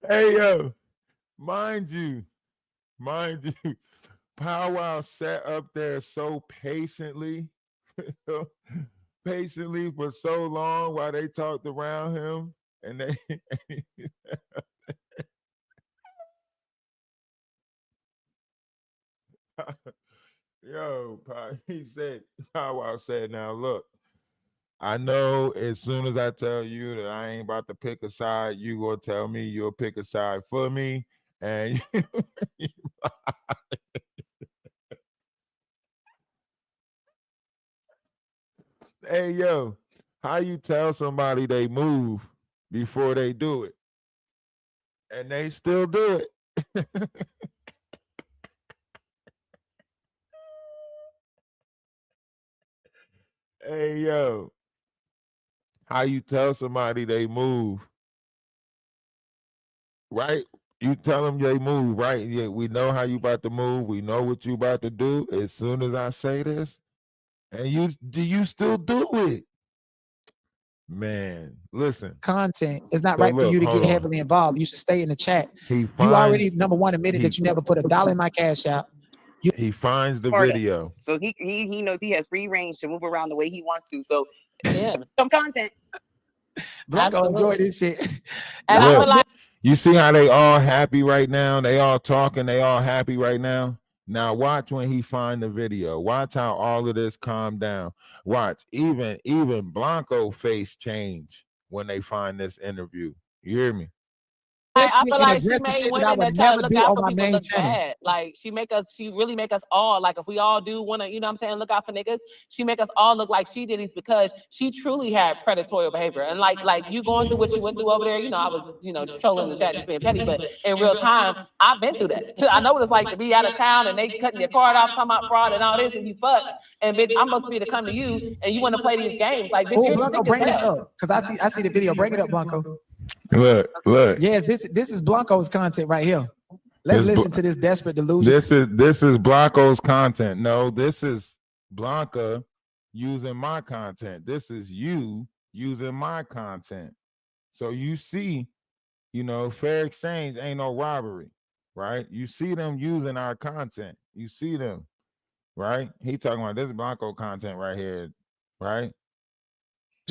Hey yo, mind you, Pow Wow sat up there so patiently for so long while they talked around him, and they Pow Wow said, now look, I know as soon as I tell you that I ain't about to pick a side, you gonna tell me you'll pick a side for me, and hey yo, how you tell somebody they move before they do it, and they still do it? Hey yo, how you tell somebody they move, right? You tell them they move, right? Yeah, we know how you about to move. We know what you about to do. As soon as I say this, and you still do it? Man, listen. Content is not right for you to get heavily involved. You should stay in the chat. You already, number one, admitted that you never put $1 in my cash out. He finds the Smarter. video. So he knows he has free range to move around the way he wants to. So Yeah. some content. Blanco enjoy this shit. And I Look, feel like you see how they all happy right now? They all talking. They all happy right now. Now watch when he find the video. Watch how all of this calm down. Watch even Blanco face change when they find this interview. You hear me? I feel And like she address the made shit that I women would that try to never look do out on for my people main look channel. bad. Like she really make us all, like if we all do want to, you know what I'm saying, look out for niggas, she make us all look like she did these because she truly had predatory behavior. And like you going through what you went through over there, you know, I was, trolling the chat, just being petty, but in real time, I've been through that. I know what it's like to be out of town and they cutting your card off, talking about fraud and all this, and you fucked. And bitch, I'm supposed to be to come to you and you want to play these games. Like, bitch, Oh, you're Blanco, sick as bring that hell. up. Because I see the video. Bring it up, Blanco. Look. Yes, this is Blanco's content right here. Let's listen to this desperate delusion. This is Blanco's content. No, this is Blanca using my content. This is you using my content. So you see, fair exchange ain't no robbery, right? You see them using our content. You see them, right? He talking about this Blanco content right here, right?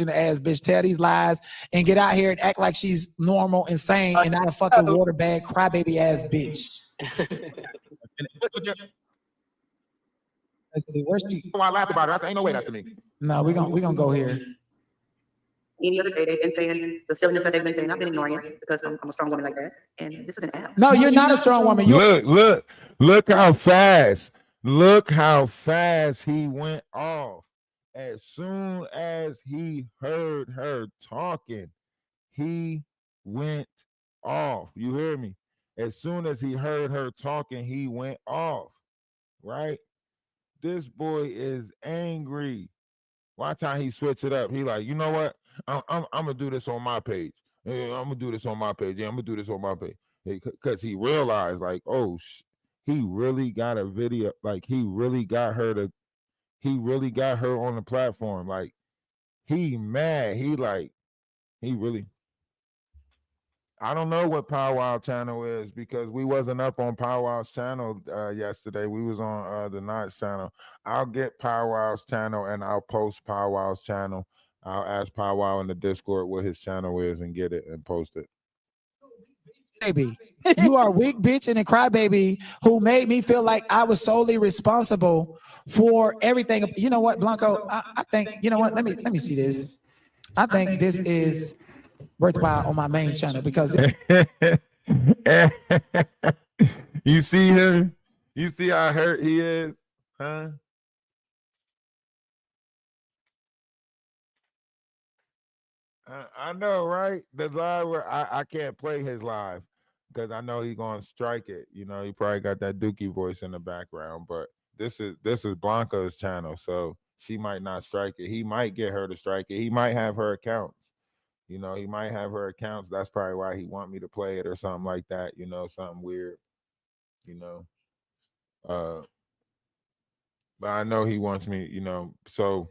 Ass bitch, tell these lies and get out here and act like she's normal, insane, and not a fucking water bag crybaby ass bitch. Let's see, where's she? I laughed about it. I said, ain't no way that's to me. No, we gonna go here. Any other day they've been saying the silliness that they've been saying. I've been ignoring it because I'm a strong woman like that. And this is an app. No, you're not a strong woman. Look how fast. Look how fast he went off. As soon as he heard her talking, he went off. You hear me? As soon as he heard her talking, he went off. Right? This boy is angry. Watch how he switch it up. He like, you know what? I'm gonna do this on my page. Yeah, I'm gonna do this on my page. Yeah, I'm gonna do this on my page. Because he realized, like, oh, he really got a video. Like, he really got her on the platform. Like, he mad. He really. I don't know what Powwow channel is because we wasn't up on Powwow's channel yesterday. We was on the Notch channel. I'll get Powwow's channel and I'll post Powwow's channel. I'll ask Powwow in the Discord what his channel is and get it and post it. Baby, you are a weak bitch and a crybaby who made me feel like I was solely responsible for everything. You know what, Blanco? I think, you know what? Let me see this. I think this is worthwhile on my main channel because you see him? You see how hurt he is? Huh? I know, right? The live where I can't play his live because I know he's gonna strike it. He probably got that Dookie voice in the background, but this is Blanca's channel, so she might not strike it. He might get her to strike it. He might have her accounts. He might have her accounts. That's probably why he want me to play it or something like that. Something weird. But I know he wants me. So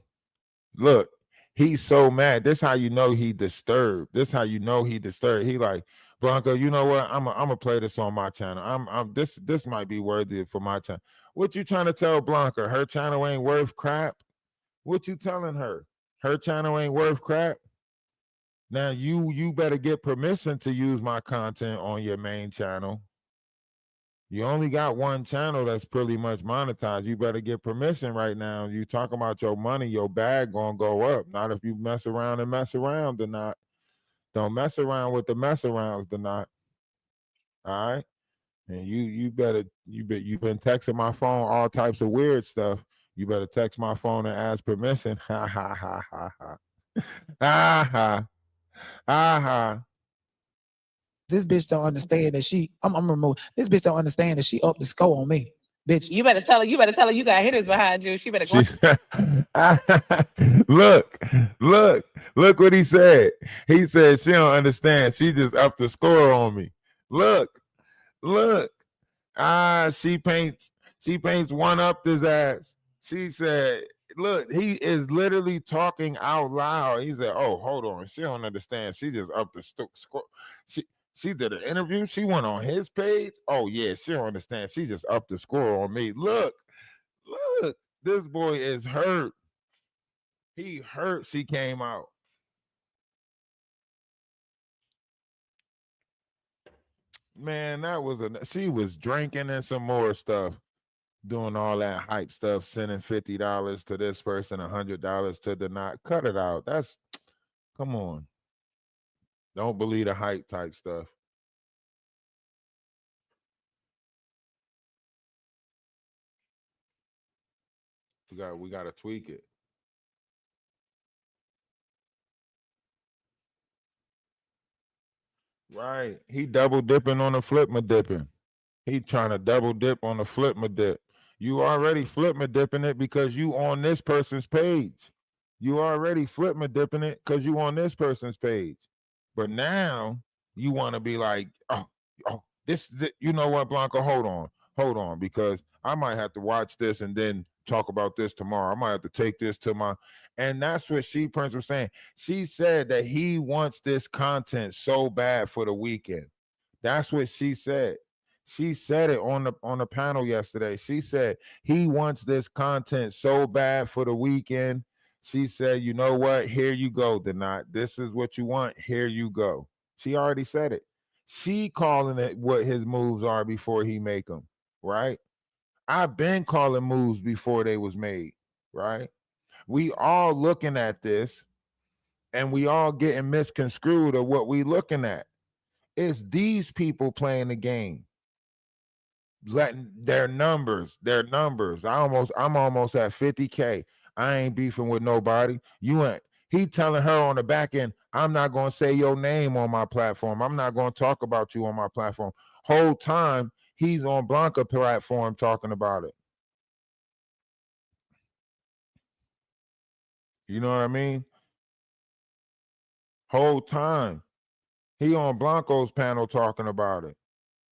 look. He's so mad. This how you know he disturbed. This how you know he disturbed. He like, Blanca, you know what? I'm gonna play this on my channel. This might be worthy for my channel. What you trying to tell Blanca? Her channel ain't worth crap? What you telling her? Her channel ain't worth crap? Now you better get permission to use my content on your main channel. You only got one channel that's pretty much monetized. You better get permission right now. You talk about your money, your bag gonna go up. Not if you mess around or not. Don't mess around with the mess arounds or not. All right. And you've been texting my phone all types of weird stuff. You better text my phone and ask permission. Ha ha ha ha ha. Ha ha. Ha ha. this bitch don't understand that I'm removed. This bitch don't understand that she up the score on me, bitch. You better tell her you got hitters behind you. She better go. Look what he said. He said she don't understand. She just upped the score on me. Look. She paints one up his ass. She said, look, he is literally talking out loud. He said, oh, hold on. She don't understand. She just upped the score. She did an interview. She went on his page. Oh yeah, she don't understand. She just upped the score on me. Look, this boy is hurt. He hurt. She came out. Man, that was she was drinking and some more stuff, doing all that hype stuff, sending $50 to this person, $100 to the not. Cut it out. That's come on. Don't believe the hype type stuff. We gotta tweak it. Right. He double dipping on the flip my dipping. He trying to double dip on the flip my dip. You already flip my dipping it because you on this person's page. You already flip my dipping it because you on this person's page. But now you want to be like, oh, this, you know what, Blanca? Hold on, because I might have to watch this and then talk about this tomorrow. I might have to take this to my, and that's what Prince was saying. She said that he wants this content so bad for the weekend. That's what she said. She said it on the panel yesterday. She said he wants this content so bad for the weekend. She said, you know what? Here you go, Denat. This is what you want. Here you go. She already said it. She calling it what his moves are before he make them, right? I've been calling moves before they was made, right? We all looking at this and we all getting misconstrued of what we looking at. It's these people playing the game. Letting their numbers. I'm almost at 50K. I ain't beefing with nobody. He telling her on the back end, I'm not going to say your name on my platform. I'm not going to talk about you on my platform. Whole time he's on Blanca platform talking about it. You know what I mean? Whole time he on Blanco's panel talking about it.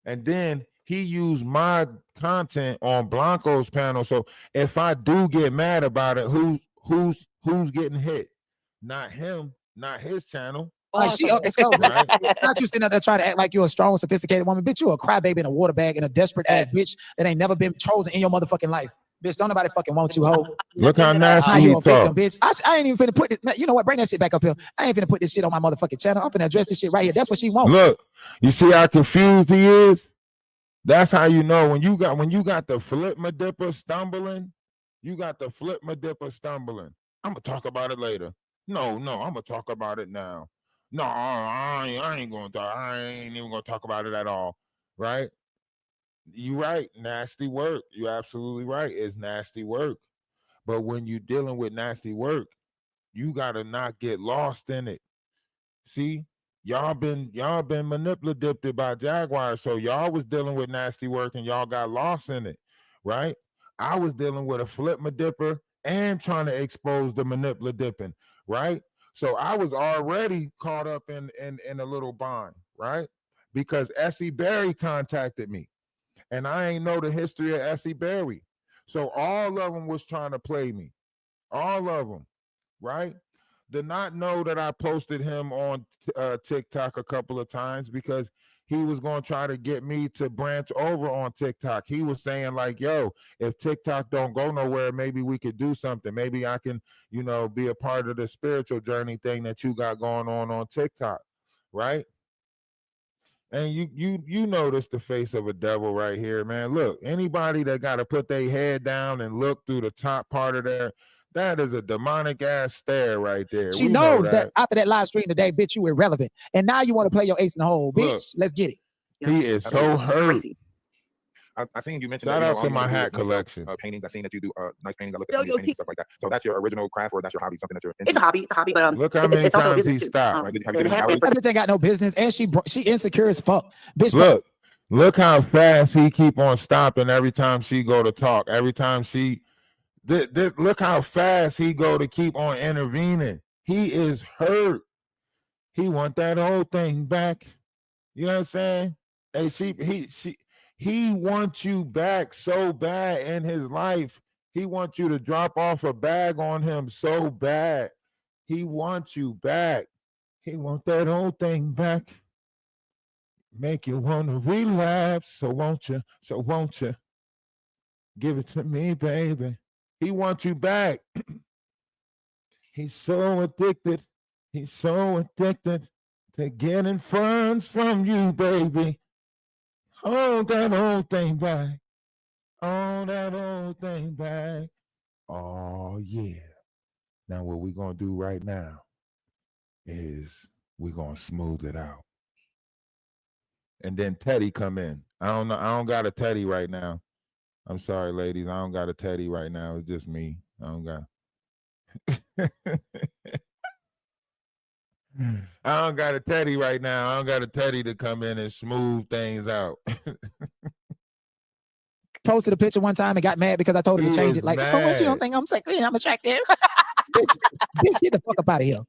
And then he used my content on Blanco's panel. So if I do get mad about it, who's getting hit? Not him, not his channel. Like she up and go, right? Not you sitting out there trying to act like you're a strong, sophisticated woman. Bitch, you a crybaby in a water bag and a desperate ass bitch that ain't never been chosen in your motherfucking life. Bitch, don't nobody fucking want you, hoe. Look how nasty you he a victim, talk. bitch. I ain't even finna put this. You know what? Bring that shit back up here. I ain't finna put this shit on my motherfucking channel. I'm finna address this shit right here. That's what she wants. Look, you see how confused he is? That's how you know when you got the flip my dipper stumbling. You got the flip my dipper stumbling. I'm gonna talk about it later. No, I'm gonna talk about it now. No, I ain't gonna talk. I ain't even gonna talk about it at all. Right? You right. Nasty work. You absolutely right. It's nasty work. But when you dealing with nasty work, you gotta not get lost in it. See, y'all been manipulated by Jaguars, so y'all was dealing with nasty work and y'all got lost in it, right? I was dealing with a flip my dipper and trying to expose the manipula dipping, right? So I was already caught up in a little bind, right? Because Essie Berry contacted me, and I ain't know the history of Essie Berry, so all of them was trying to play me, all of them, right? Did not know that I posted him on TikTok a couple of times because he was going to try to get me to branch over on TikTok. He was saying like, yo, if TikTok don't go nowhere, maybe we could do something. Maybe I can, be a part of the spiritual journey thing that you got going on TikTok, right? And you notice the face of a devil right here, man. Look, anybody that got to put their head down and look through the top part of that is a demonic ass stare right there. She knows that after that live stream today, bitch, you irrelevant. And now you want to play your ace in the hole, bitch. Look, let's get it. He is so hurt. I seen you mention. Shout out to my hat collection. Paintings. I seen that you do nice paintings. I look at paintings and stuff like that. So that's your original craft, or that's your hobby? Something that you're into? It's a hobby. It's a hobby, but look how many times he stopped. That bitch ain't got no business, and she insecure as fuck. Bitch, look how fast he keep on stopping every time she go to talk. Every time she. Look how fast he go to keep on intervening. He is hurt. He want that whole thing back. You know what I'm saying? Hey, he wants you back so bad in his life. He wants you to drop off a bag on him so bad. He wants you back. He want that whole thing back. make you want to relapse. So won't you? Give it to me, baby. He wants you back. He's so addicted. He's so addicted to getting funds from you, baby. Hold that old thing back. Hold that old thing back. Oh, yeah. Now, what we're going to do right now is we're going to smooth it out. And then Teddy come in. I don't got a Teddy right now. I'm sorry, ladies. I don't got a Teddy right now. It's just me. I don't got. I don't got a Teddy right now. I don't got a Teddy to come in and smooth things out. Posted a picture one time and got mad because I told her to change it. Like, oh, what, you don't think I'm sexy? I'm attractive? bitch, get the fuck up out of here.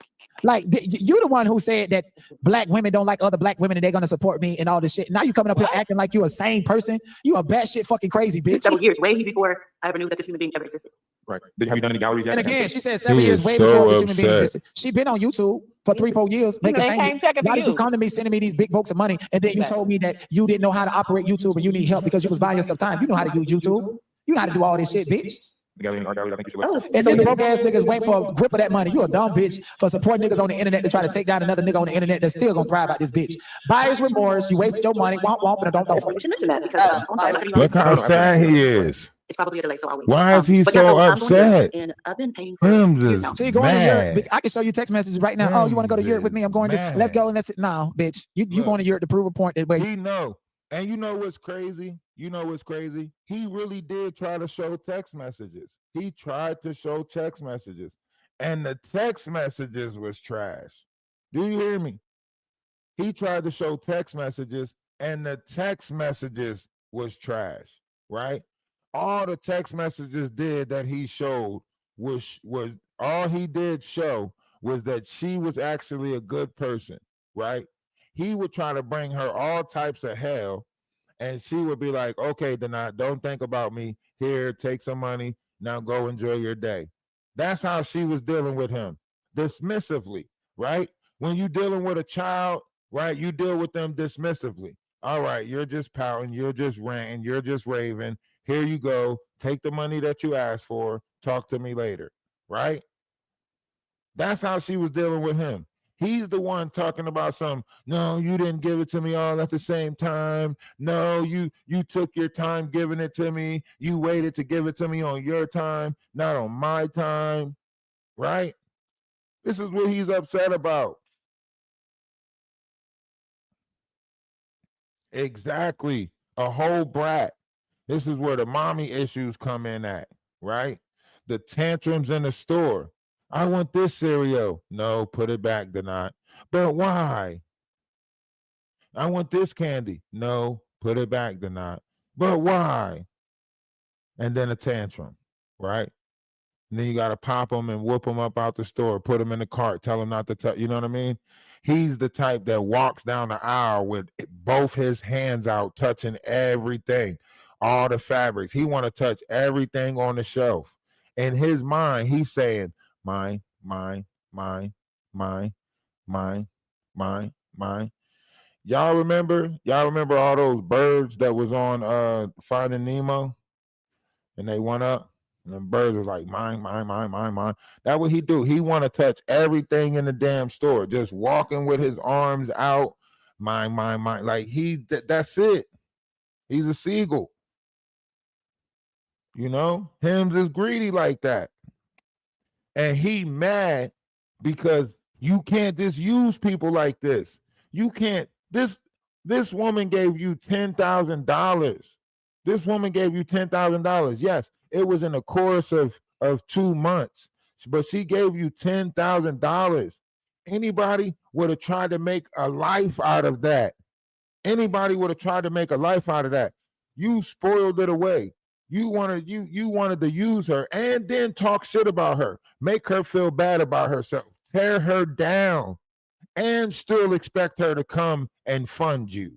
Like, you're the one who said that black women don't like other black women and they're gonna support me and all this shit. Now you coming up here acting like you're a sane person. You a batshit fucking crazy bitch. Several years, way before I ever knew that this human being ever existed. Right. Have you done any galleries yet? And again, she said 7 years way before this human being existed. She been on YouTube for 3-4 years. Making things. Now you come to me sending me these big books of money, and then you told me that you didn't know how to operate YouTube and you need help because you was buying yourself time. You know how to use YouTube. You know how to do all this shit, bitch. The gallery, I think you should look. And then broke ass niggas wait for a grip of that money. You a dumb bitch for supporting niggas on the internet to try to take down another nigga on the internet that's still gonna thrive out this bitch. Buyer's remorse. You wasted your money. Womp, but I don't. You should mention that because Look how sad he is. it's probably a delay, so I'll wait. Why is he But so I'm going to Europe, upset? and I've been paying for Hims years is now. So you going to mad. Europe? I can show you text messages right now. Oh, you want to go to Europe with me? I'm going to. Mad. Let's go and let's. No, bitch. You Look. going to Europe to prove a point that way. He know. And you know what's crazy? He really did try to show text messages. He tried to show text messages. And the text messages was trash. Do you hear me? He tried to show text messages and the text messages was trash, right? All the text messages did that he showed was all he did show was that she was actually a good person, right? He would try to bring her all types of hell, and she would be like, okay, Denat, don't think about me. Here, take some money. Now go enjoy your day. That's how she was dealing with him, dismissively, right? When you're dealing with a child, right, you deal with them dismissively. All right, you're just pouting, you're just ranting, you're just raving. Here you go. Take the money that you asked for. Talk to me later, right? That's how she was dealing with him. He's the one talking about no, you didn't give it to me all at the same time. No, you took your time giving it to me. You waited to give it to me on your time, not on my time, right? This is what he's upset about. Exactly. A whole brat. This is where the mommy issues come in at, right? The tantrums in the store. I want this cereal. No, put it back, Denat. But why? I want this candy. No, put it back, Denat. But why? And then a tantrum, right? And then you got to pop them and whoop them up out the store, put them in the cart, tell them not to touch. You know what I mean? He's the type that walks down the aisle with both his hands out, touching everything, all the fabrics. He want to touch everything on the shelf. In his mind, he's saying, mine, mine, mine, mine, mine, mine, mine. Y'all remember all those birds that was on Finding Nemo? And they went up, and the birds was like, mine, mine, mine, mine, mine. That's what he do. He want to touch everything in the damn store, just walking with his arms out, mine, mine, mine. Like that's it. He's a seagull. You know, Hims is greedy like that. And he mad because you can't just use people like this. You can't. This woman gave you $10,000. This woman gave you $10,000. Yes, it was in the course of 2 months, but she gave you $10,000. Anybody would have tried to make a life out of that. Anybody would have tried to make a life out of that. You spoiled it away. You wanted to use her and then talk shit about her, make her feel bad about herself, tear her down, and still expect her to come and fund you.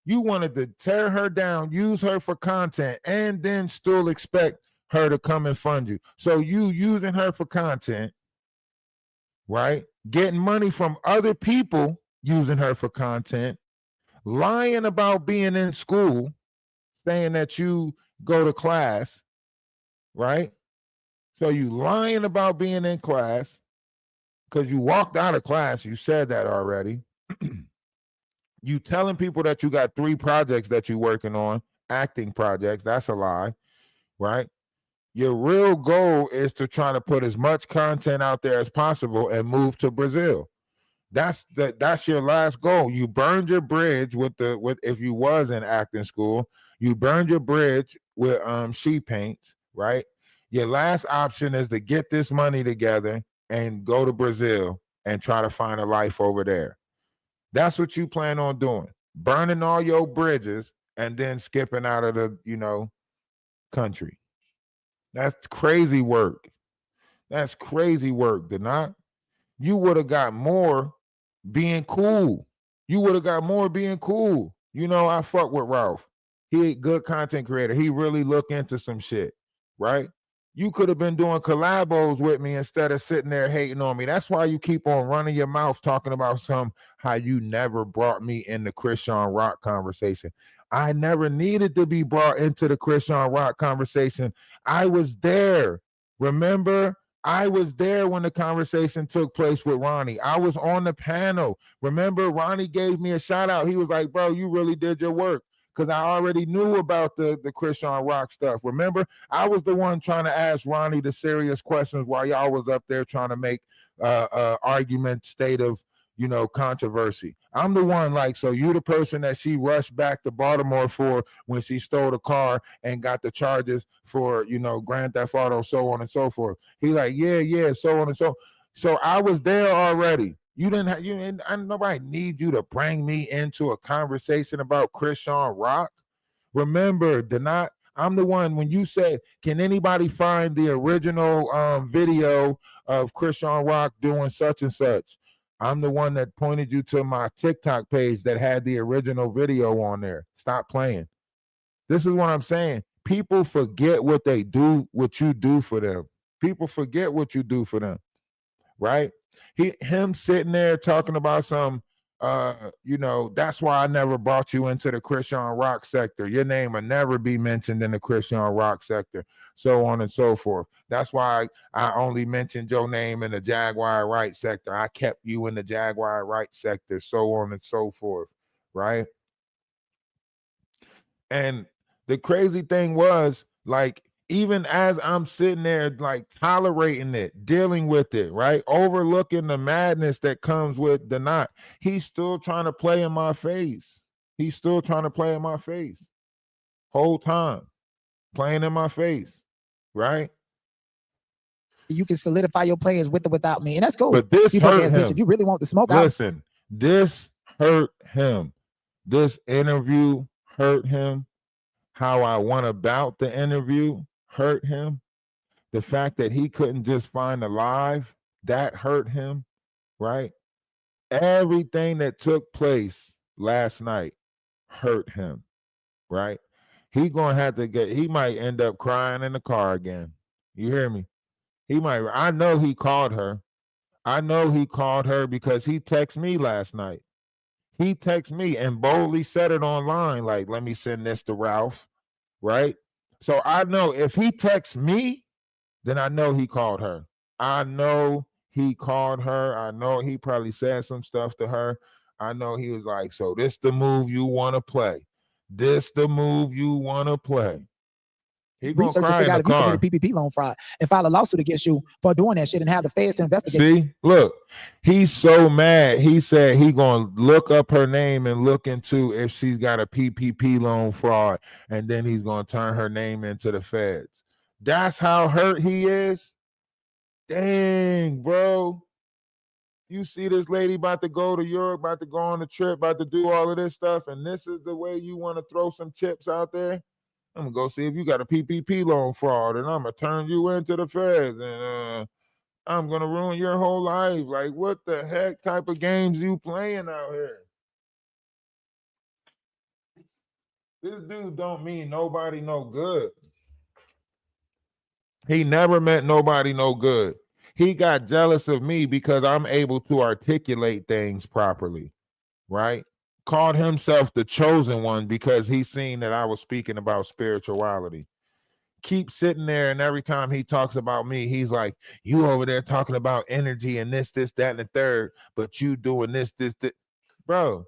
You wanted to tear her down, use her for content, and then still expect her to come and fund you. So you using her for content, right? Getting money from other people using her for content, lying about being in school, saying that you go to class, right? So you lying about being in class because you walked out of class. You said that already. You telling people that you got 3 projects that you're working on, acting projects. That's a lie, right? Your real goal is to try to put as much content out there as possible and move to Brazil. That's your last goal. You burned your bridge with if you was in acting school, you burned your bridge with sheet paints, right? Your last option is to get this money together and go to Brazil and try to find a life over there. That's what you plan on doing. Burning all your bridges and then skipping out of the, country. That's crazy work. That's crazy work, did not? You would have got more being cool. You would have got more being cool. I fuck with Ralph. He a good content creator. He really look into some shit, right? You could have been doing collabos with me instead of sitting there hating on me. That's why you keep on running your mouth talking about how you never brought me in the Christian Rock conversation. I never needed to be brought into the Christian Rock conversation. I was there. Remember? I was there when the conversation took place with Ronnie. I was on the panel. Remember, Ronnie gave me a shout out. He was like, bro, you really did your work. Because I already knew about the Christian Rock stuff. Remember, I was the one trying to ask Ronnie the serious questions while y'all was up there trying to make argument state of controversy. I'm the one so you the person that she rushed back to Baltimore for when she stole the car and got the charges for Grand Theft Auto, so on and so forth. He like, yeah, so on and so I was there already. You didn't have I nobody need you to bring me into a conversation about Christian Rock. Remember, I'm the one when you said, can anybody find the original video of Christian Rock doing such and such? I'm the one that pointed you to my TikTok page that had the original video on there. Stop playing. This is what I'm saying. People forget what they do, what you do for them. People forget what you do for them, right? Him sitting there talking about some, that's why I never brought you into the Christian Rock sector. Your name will never be mentioned in the Christian Rock sector, so on and so forth. That's why I only mentioned your name in the Jaguar right sector. I kept you in the Jaguar right sector, so on and so forth, right? And the crazy thing was, even as I'm sitting there, tolerating it, dealing with it, right? Overlooking the madness that comes with the knot, he's still trying to play in my face. He's still trying to play in my face. Whole time. Playing in my face, right? You can solidify your players with or without me. And that's cool. But this hurt him. Bitch, if you really want the smoke, listen, this hurt him. This interview hurt him. How I went about the interview hurt him. The fact that he couldn't just find a live, that hurt him, right? Everything that took place last night hurt him, right? He might end up crying in the car again. You hear me? I know he called her. I know he called her because he texted me last night. He texted me and boldly said it online, like, let me send this to Ralph, right? So I know if he texts me, then I know he called her. I know he called her. I know he probably said some stuff to her. I know he was like, so this the move you want to play. This the move you want to play. He gonna cry in the car. If you committed PPP loan fraud and file a lawsuit against you for doing that shit and have the feds to investigate. See, look, he's so mad. He said he gonna look up her name and look into if she's got a PPP loan fraud, and then he's gonna turn her name into the feds. That's how hurt he is. Dang, bro. You see this lady about to go to Europe, about to go on a trip, about to do all of this stuff, and this is the way you want to throw some chips out there? I'm gonna go see if you got a PPP loan fraud, and I'm gonna turn you into the feds, and I'm gonna ruin your whole life. Like, what the heck type of games you playing out here? This dude don't mean nobody no good. He never meant nobody no good. He got jealous of me because I'm able to articulate things properly, right? called himself the chosen one because he seen that I was speaking about spirituality. Keep sitting there, and every time he talks about me, he's like, you over there talking about energy and this, that, and the third, but you doing this. Bro,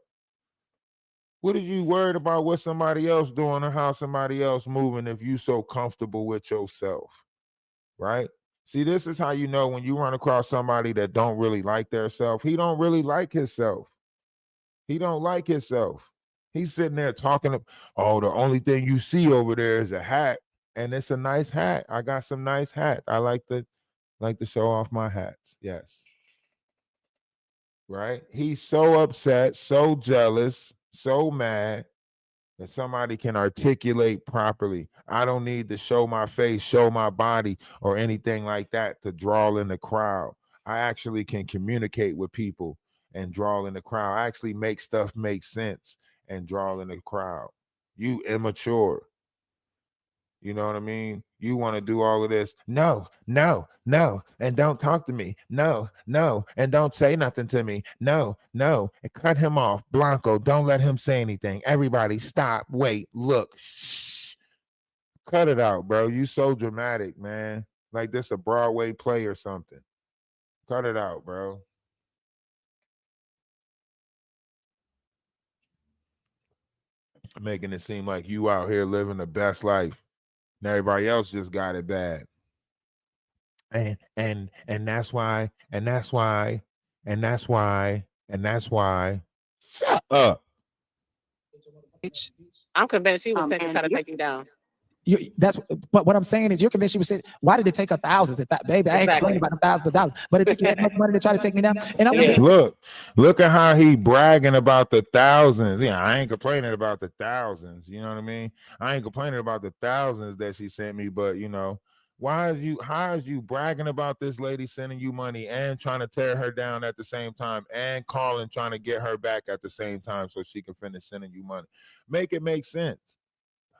what are you worried about what somebody else doing or how somebody else moving if you so comfortable with yourself, right? See, this is how you know when you run across somebody that don't really like their self. He don't really like himself. He don't like himself. He's sitting there talking, oh, the only thing you see over there is a hat, and it's a nice hat. I got some nice hats. I like to show off my hats. Yes. Right? He's so upset, so jealous, so mad that somebody can articulate properly. I don't need to show my face, show my body, or anything like that to draw in the crowd. I actually can communicate with people and draw in the crowd. I actually make stuff make sense and draw in the crowd. You immature. You know what I mean? You want to do all of this. No, no, no. And don't talk to me. No, no. And don't say nothing to me. No, no. And cut him off. Blanco, don't let him say anything. Everybody stop. Wait, look. Shh. Cut it out, bro. You so dramatic, man. Like this a Broadway play or something. Cut it out, bro. Making it seem like you out here living the best life. And everybody else just got it bad. And that's why, and that's why, and that's why, and that's why. Shut up. I'm convinced she was sent to and try to you're- take you down. But what I'm saying is, you're convinced she was saying, why did it take her thousands? Baby, I ain't complaining about the thousands of dollars, but it took you that much money to try to take me down. And I'm Yeah. Look at how he bragging about the thousands. Yeah, I ain't complaining about the thousands. You know what I mean? I ain't complaining about the thousands that she sent me, but you know, how is you bragging about this lady sending you money and trying to tear her down at the same time and calling trying to get her back at the same time so she can finish sending you money? Make it make sense.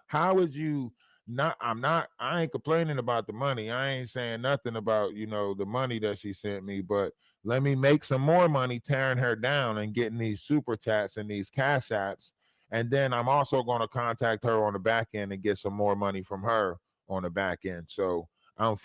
How would you I ain't complaining about the money. I ain't saying nothing about, the money that she sent me, but let me make some more money tearing her down and getting these super chats and these cash apps. And then I'm also going to contact her on the back end and get some more money from her on the back end. So I'm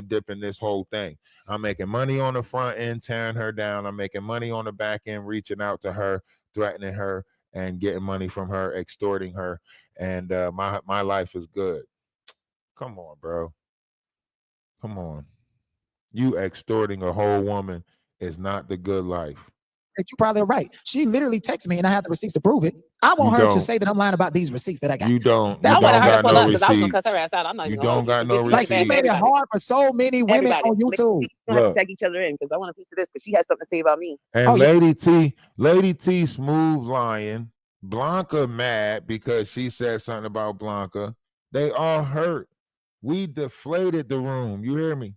dipping this whole thing. I'm making money on the front end, tearing her down. I'm making money on the back end, reaching out to her, threatening her, and getting money from her, extorting her. And my life is good. Come on, bro. Come on. You extorting a whole woman is not the good life. you're probably right. She literally texted me and I have the receipts to prove it. I want her to say that I'm lying about these receipts that I got. You don't. I You want don't her to got pull no up because I was gonna receipts. cuss her ass out. I'm not You even gonna don't got hold you. no Bitch, you Like, she receipts. made it hard for so many women Everybody. on YouTube. You have to Look. tag each other in because I want a piece of this because she has something to say about me. And Oh, yeah. Lady T smooth lying. Blanca mad because she said something about Blanca. They all hurt. We deflated the room. You hear me?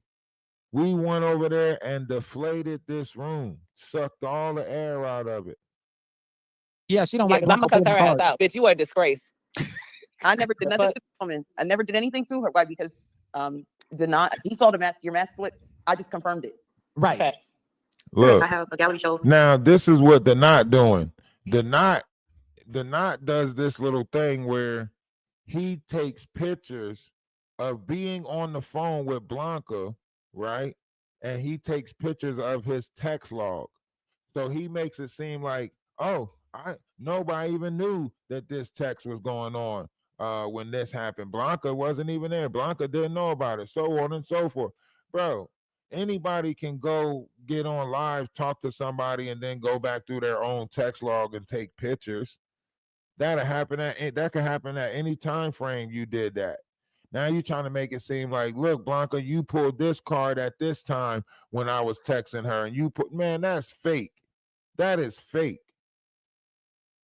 We went over there and deflated this room, sucked all the air out of it. Yeah, she don't Yeah, like because I'm gonna Blanco cuss her pulling ass cards. out. Bitch, you are a disgrace. I never did nothing to this woman. I never did anything to her. Why? Because he saw your mask flipped. I just confirmed it. Right. Facts. Look, I have a gallery show. now this is what the Knot doing. The Knot does this little thing where he takes pictures of being on the phone with Blanca, right? And he takes pictures of his text log. So he makes it seem like, oh, nobody even knew that this text was going on when this happened. Blanca wasn't even there. Blanca didn't know about it, so on and so forth. Bro, anybody can go get on live, talk to somebody, and then go back through their own text log and take pictures. That could happen at any time frame you did that. Now you're trying to make it seem like, look, Blanca, you pulled this card at this time when I was texting her, and man, that's fake. That is fake.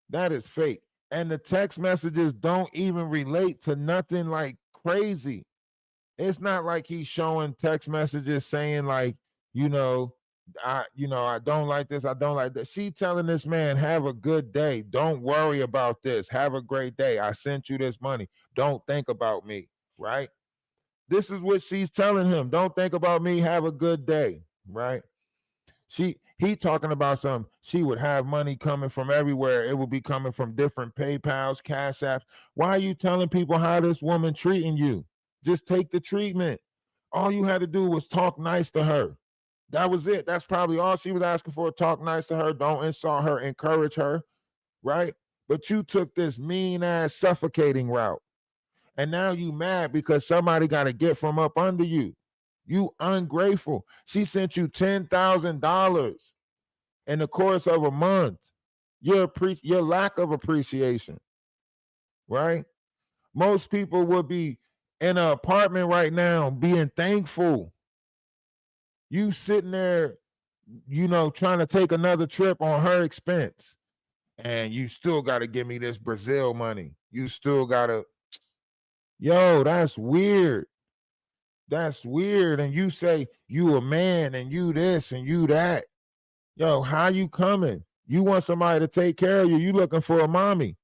That is fake. And the text messages don't even relate to nothing like crazy. It's not like he's showing text messages saying like, I don't like this, I don't like that. She telling this man, have a good day. Don't worry about this. Have a great day. I sent you this money. Don't think about me, right? This is what she's telling him. Don't think about me. Have a good day, right? He talking about she would have money coming from everywhere. It would be coming from different PayPals, Cash Apps. Why are you telling people how this woman treating you? Just take the treatment. All you had to do was talk nice to her. That was it. That's probably all she was asking for. Talk nice to her. Don't insult her. Encourage her. Right? But you took this mean ass suffocating route. And now you mad because somebody got to get from up under you. You ungrateful. She sent you $10,000 in the course of a month. Your lack of appreciation. Right? Most people would be in an apartment right now being thankful. You sitting there, trying to take another trip on her expense. And you still got to give me this Brazil money. You still got to, that's weird. That's weird. And you say you a man and you this and you that. How you coming? You want somebody to take care of you. You looking for a mommy.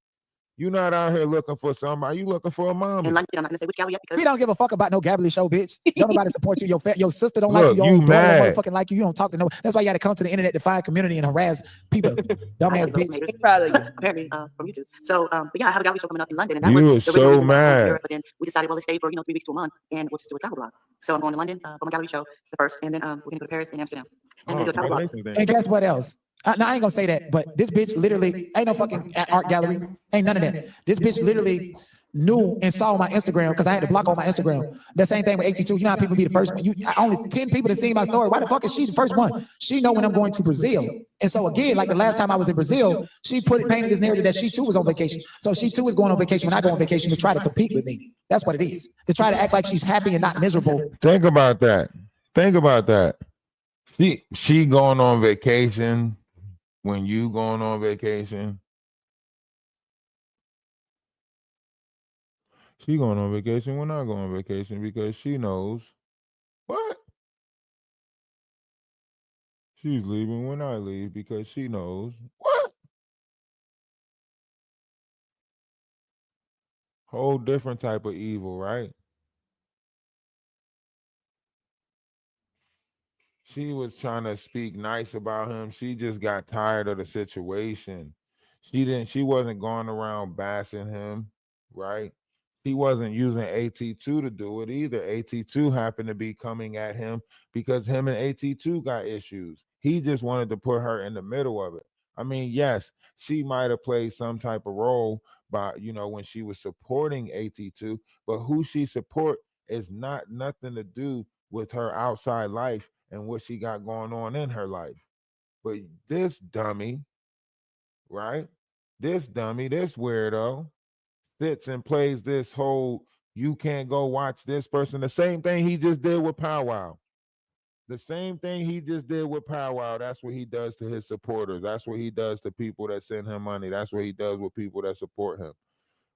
You not out here looking for somebody. You looking for a mommy. And London, I'm not gonna say which gallery yet because We don't give a fuck about no Gabbly show, bitch. Don't nobody support you. Your sister don't Look, like you. Your you own daughter mad. don't motherfucking like you. You don't talk to no. That's why you got to come to the internet to find community and harass people. Dumbass bitch. I'm proud of you. Apparently, from YouTube. So, but yeah, I have a gallery show coming up in London, and that You was was the original so reason that I went to mad. Europe, but then we decided, well, let's stay for 3 weeks to a month, and we'll just do a travel blog. So I'm going to London for my gallery show, the first, and then we're gonna go to Paris and Amsterdam, and we're gonna do a travel blog. congratulations, And guess what else? Now, I ain't gonna say that, but this bitch literally ain't no fucking art gallery. Ain't none of that. This bitch literally knew and saw my Instagram because I had to block on my Instagram. The same thing with 82. You know how people be the first. Only 10 people that seen my story. Why the fuck is she the first one? She know when I'm going to Brazil. And so again, like the last time I was in Brazil, she painted this narrative that she too was on vacation. So she too is going on vacation when I go on vacation to try to compete with me. That's what it is. To try to act like she's happy and not miserable. Think about that. Think about that. She going on vacation when you going on vacation. She going on vacation when I go on vacation because she knows what? She's leaving when I leave because she knows what? Whole different type of evil, right? She was trying to speak nice about him. She just got tired of the situation. She wasn't going around bashing him, right? He wasn't using AT2 to do it either. AT2 happened to be coming at him because him and AT2 got issues. He just wanted to put her in the middle of it. I mean, yes, she might have played some type of role by, when she was supporting AT2, but who she support is nothing to do with her outside life and what she got going on in her life. But this dummy, right? This weirdo sits and plays this whole you can't go watch this person. The same thing he just did with Powwow. The same thing he just did with Powwow. That's what he does to his supporters. That's what he does to people that send him money. That's what he does with people that support him.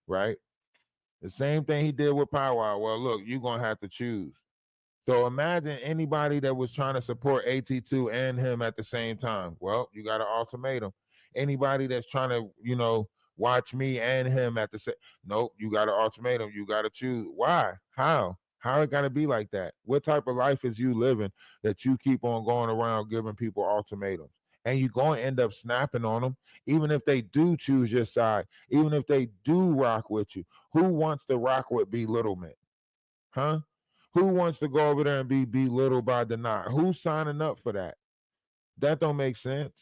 Right? The same thing he did with Powwow. Well, look, you're going to have to choose. So imagine anybody that was trying to support AT2 and him at the same time. Well, you got an ultimatum. Anybody that's trying to, watch me and him at the same. Nope, you got an ultimatum. You got to choose. Why? How it got to be like that? What type of life is you living that you keep on going around giving people ultimatums? And you're going to end up snapping on them, even if they do choose your side, even if they do rock with you. Who wants to rock with belittlement? Huh? Who wants to go over there and be belittled by deny? Who's signing up for that? That don't make sense.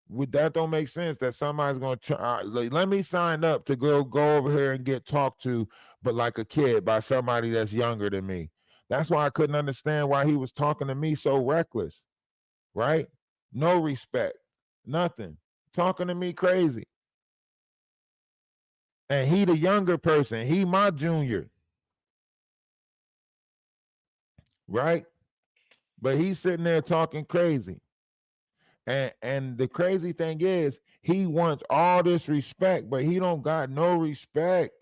That don't make sense that somebody's going to try. Let me sign up to go over here and get talked to, but like a kid by somebody that's younger than me. That's why I couldn't understand why he was talking to me so reckless, right? No respect, nothing. Talking to me crazy. And he the younger person. He my junior. Right? But he's sitting there talking crazy. And the crazy thing is, he wants all this respect, but he don't got no respect.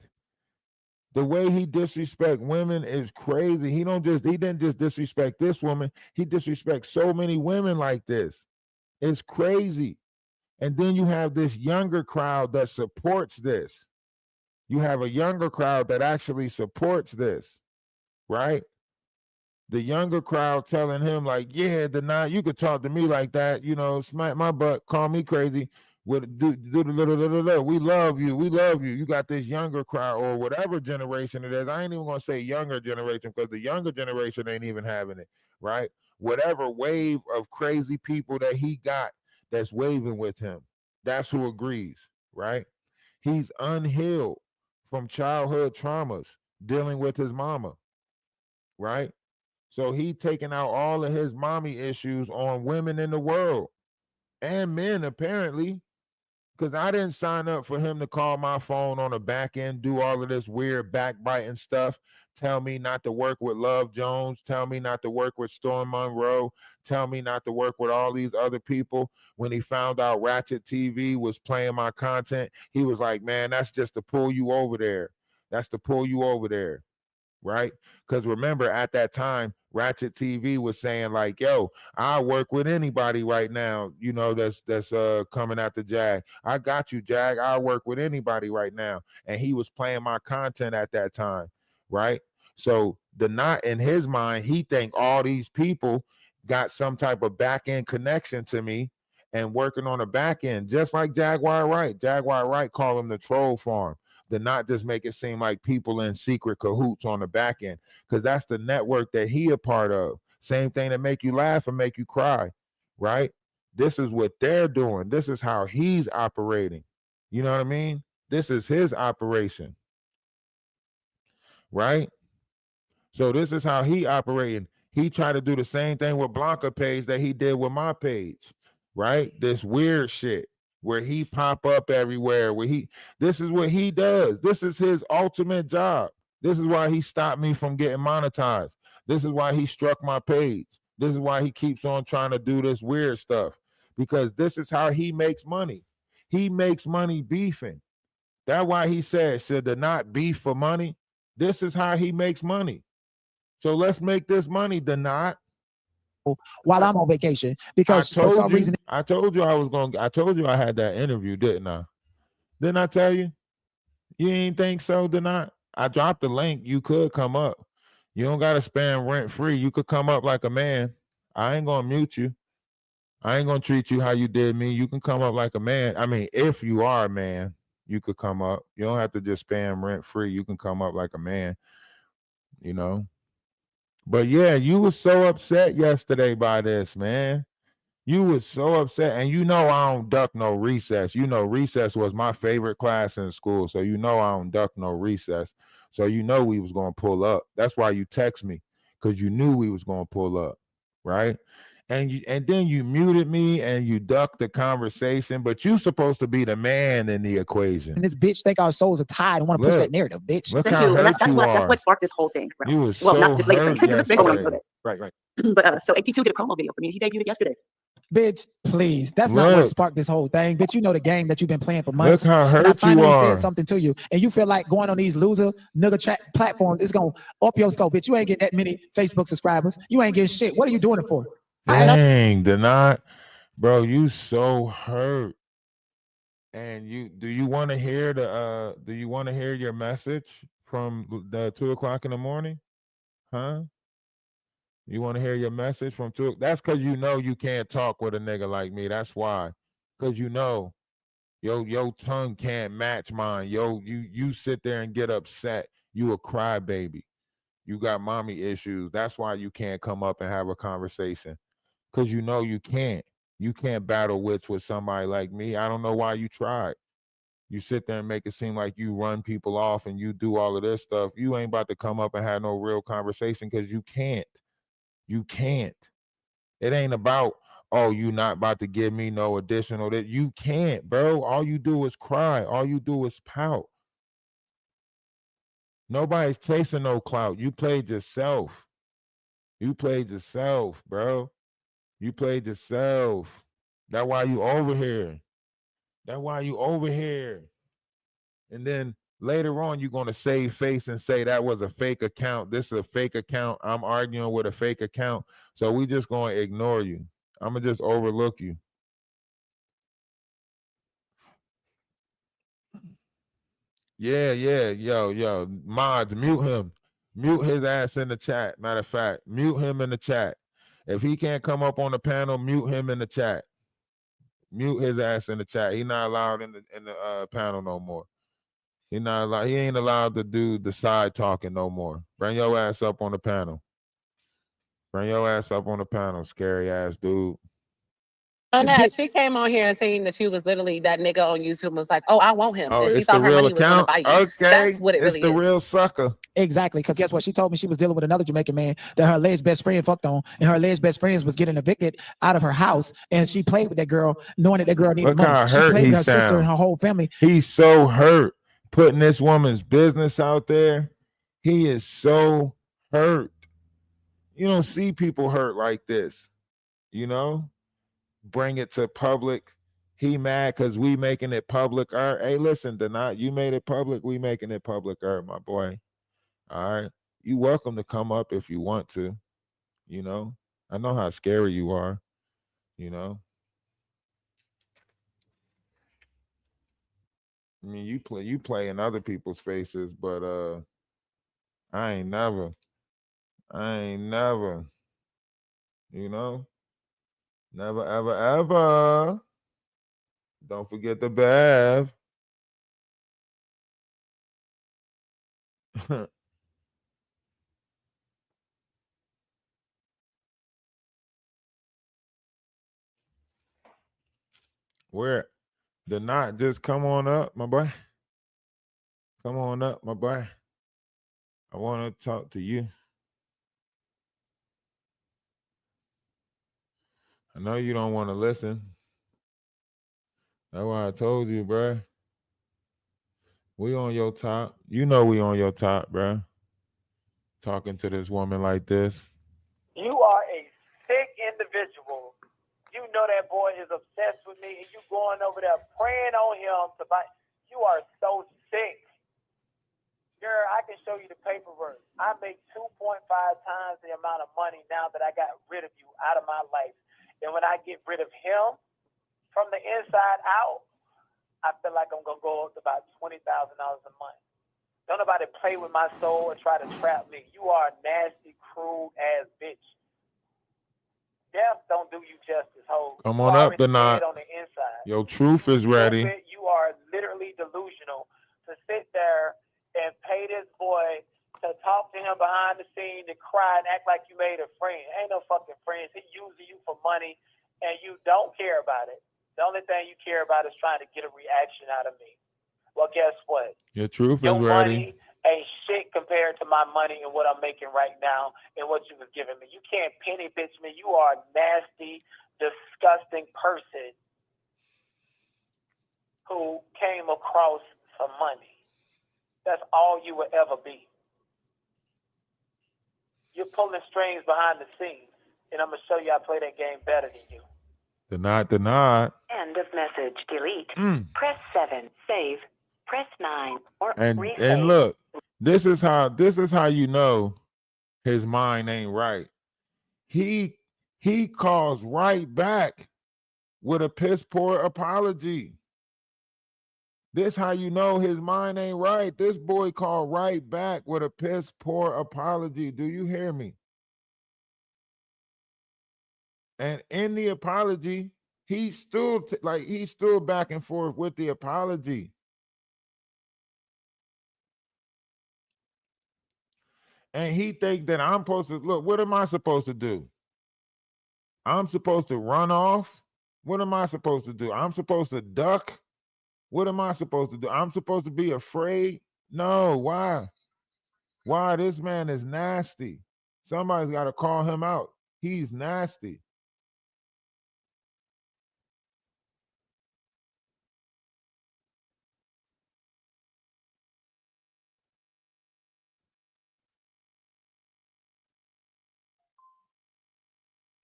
The way he disrespect women is crazy. He didn't just disrespect this woman. He disrespects so many women like this. It's crazy. And then you have this younger crowd that supports this. You have a younger crowd that actually supports this, right? The younger crowd telling him like, yeah, deny, you could talk to me like that, you know, smack my butt, call me crazy. Do the little, we love you, we love you. You got this younger crowd or whatever generation it is. I ain't even gonna say younger generation because the younger generation ain't even having it, right? Whatever wave of crazy people that he got that's waving with him, that's who agrees, right? He's unhealed from childhood traumas, dealing with his mama, right? So he taking out all of his mommy issues on women in the world and men, apparently. Because I didn't sign up for him to call my phone on the back end, do all of this weird backbiting stuff, tell me not to work with Love Jones, tell me not to work with Storm Monroe, tell me not to work with all these other people. When he found out Ratchet TV was playing my content, he was like, man, that's just to pull you over there. That's to pull you over there. Right? Because remember, at that time, Ratchet TV was saying like, "Yo, I work with anybody right now. You know, that's coming at the Jag. I got you, Jag. I work with anybody right now." And he was playing my content at that time, right? So the not in his mind, he think all these people got some type of back end connection to me and working on the back end, just like Jaguar Wright. Jaguar Wright call him the troll farm, to not just make it seem like people in secret cahoots on the back end, because that's the network that he a part of. Same thing that make you laugh and make you cry, right? This is what they're doing. This is how he's operating. You know what I mean? This is his operation, right? So this is how he operating. He tried to do the same thing with Blanca page that he did with my page, right? This weird shit where he pop up everywhere, this is what he does. This is his ultimate job. This is why he stopped me from getting monetized. This is why he struck my page. This is why he keeps on trying to do this weird stuff, because this is how he makes money. He makes money beefing. That's why he said, should the not beef for money? This is how he makes money. So let's make this money, the not. While I'm on vacation, because for some reason I told you I told you I had that interview, didn't I? Didn't I tell you? You ain't think so, did not? I dropped the link. You could come up. You don't gotta spam rent free. You could come up like a man. I ain't gonna mute you. I ain't gonna treat you how you did me. You can come up like a man. I mean, if you are a man, you could come up. You don't have to just spam rent free. You can come up like a man, you know. But yeah, you was so upset yesterday by this, man. You was so upset. And you know I don't duck no recess. You know recess was my favorite class in school. So you know I don't duck no recess. So you know we was going to pull up. That's why you text me, because you knew we was going to pull up, right? And then you muted me and you ducked the conversation, but you supposed to be the man in the equation. this bitch think our souls are tied and want to push that narrative, bitch. Look Thank how you. And hurt that's you what are. sparked this whole thing. You was well, so not this latest hurt thing. This big one yesterday. Right. But so 82 did a promo video for me. He debuted it yesterday. Bitch, please. That's not what sparked this whole thing. Bitch, you know the game that you've been playing for months. Look how and I hurt you finally are. said something to you, and you feel like going on these loser nigga chat platforms is gonna up your scope. Bitch, you ain't getting that many Facebook subscribers. You ain't getting shit. What are you doing it for? Dang, Denot, bro, you so hurt. And do you want to hear your message from the 2:00 in the morning? Huh? You want to hear your message from 2? That's because you know you can't talk with a nigga like me. That's why. Because you know your tongue can't match mine. You sit there and get upset. You a crybaby. You got mommy issues. That's why you can't come up and have a conversation. Because you know you can't. You can't battle wits with somebody like me. I don't know why you tried. You sit there and make it seem like you run people off and you do all of this stuff. You ain't about to come up and have no real conversation because you can't. You can't. It ain't about, oh, you not about to give me no additional that. You can't, bro. All you do is cry. All you do is pout. Nobody's chasing no clout. You played yourself. You played yourself, bro. You played yourself. That's why you over here. That's why you over here. And then later on, you're going to save face and say that was a fake account. This is a fake account. I'm arguing with a fake account. So we just going to ignore you. I'm going to just overlook you. Yeah. Yo. Mods, mute him. Mute his ass in the chat. Matter of fact, mute him in the chat. If he can't come up on the panel, mute him in the chat. Mute his ass in the chat. He's not allowed in the panel no more. He not allowed. He ain't allowed to do the side talking no more. Bring your ass up on the panel. Bring your ass up on the panel, scary ass dude. She came on here and saying that she was literally that nigga on YouTube and was like, "Oh, I want him." Oh, and she it's the thought her real money was gonna account. buy you. Okay, That's what it it's really the is. real sucker. Exactly, because guess what? She told me she was dealing with another Jamaican man that her alleged best friend fucked on, and her alleged best friend was getting evicted out of her house, and she played with that girl, knowing that that girl needed Look money. how She hurt played he with her sister sound. and her whole family. He's so hurt putting this woman's business out there. He is so hurt. You don't see people hurt like this, you know? Bring it to public. He mad because we making it public. Hey, listen, Denat, you made it public. We making it public, my boy. All right. You welcome to come up if you want to. You know, I know how scary you are, you know. I mean, you play in other people's faces, but I ain't never, you know, never, ever, ever. Don't forget the Bev. Where the knot just come on up, my boy. Come on up, my boy. I want to talk to you. I know you don't want to listen. That's why I told you, bruh. We on your top. You know we on your top, bruh. Talking to this woman like this. You are a sick individual. You know that boy is obsessed with me, and you going over there praying on him to buy. You are so sick. Girl, I can show you the paperwork. I make 2.5 times the amount of money now that I got rid of you out of my life. And when I get rid of him from the inside out, I feel like I'm going to go up to about $20,000 a month. Don't nobody play with my soul or try to trap me. You are a nasty, cruel ass bitch. Death don't do you justice, ho. Come You on up, already the knot. dead on the inside. Your truth is ready. Stupid, you are literally delusional to sit there and pay this boy to talk to him behind the scene, to cry and act like you made a friend. Ain't no fucking friends. He using you for money, and you don't care about it. The only thing you care about is trying to get a reaction out of me. Well, guess what? Your truth Your is ready. money ain't shit compared to my money and what I'm making right now and what you was giving me. You can't penny bitch me. You are a nasty, disgusting person who came across some money. That's all you will ever be. You're pulling strings behind the scenes, and I'm going to show you I play that game better than you. The knot. End of message. Delete. Press 7. Save. Press 9 or resave. And look, this is how you know his mind ain't right. He calls right back with a piss poor apology. This how you know his mind ain't right. This boy called right back with a piss poor apology. Do you hear me? And in the apology, he's still back and forth with the apology. And he think that I'm supposed to look. What am I supposed to do? I'm supposed to run off. What am I supposed to do? I'm supposed to duck. What am I supposed to do? I'm supposed to be afraid? No, why? Why? This man is nasty. Somebody's got to call him out. He's nasty.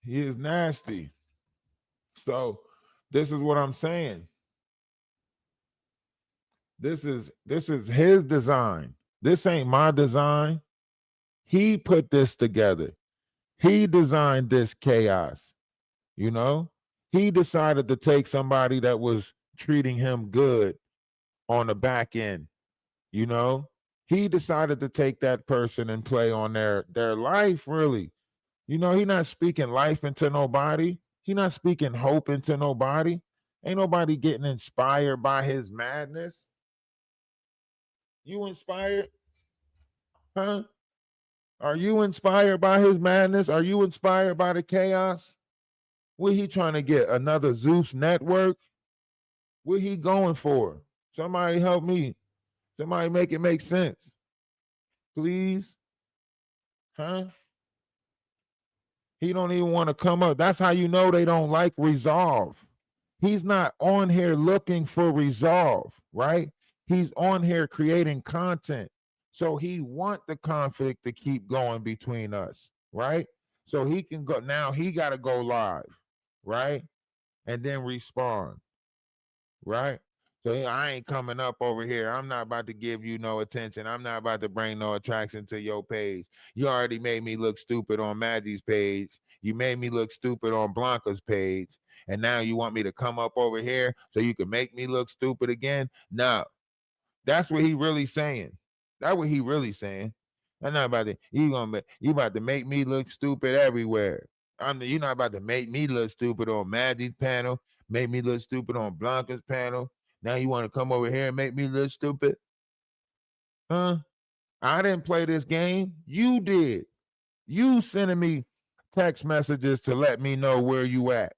He is nasty. So this is what I'm saying. This is his design. This ain't my design. He put this together. He designed this chaos. You know, he decided to take somebody that was treating him good on the back end. You know, He decided to take that person and play on their life, really. You know, he not speaking life into nobody. He not speaking hope into nobody. Ain't nobody getting inspired by his madness. You inspired? Huh? Are you inspired by his madness? Are you inspired by the chaos? What he trying to get? Another Zeus network? What he going for? Somebody help me. Somebody make it make sense. Please. Huh? He don't even want to come up. That's how you know they don't like resolve. He's not on here looking for resolve, right? He's on here creating content. So he want the conflict to keep going between us, right? So he can go now, he got to go live, right? And then respond, right? So I ain't coming up over here. I'm not about to give you no attention. I'm not about to bring no attraction to your page. You already made me look stupid on Maggie's page. You made me look stupid on Blanca's page. And now you want me to come up over here so you can make me look stupid again? No. That's what he really saying. That's what he really saying. I'm not about to, you about to make me look stupid everywhere. You're not about to make me look stupid on Maggie's panel, make me look stupid on Blanca's panel. Now you want to come over here and make me look stupid? Huh? I didn't play this game. You did. You sending me text messages to let me know where you at.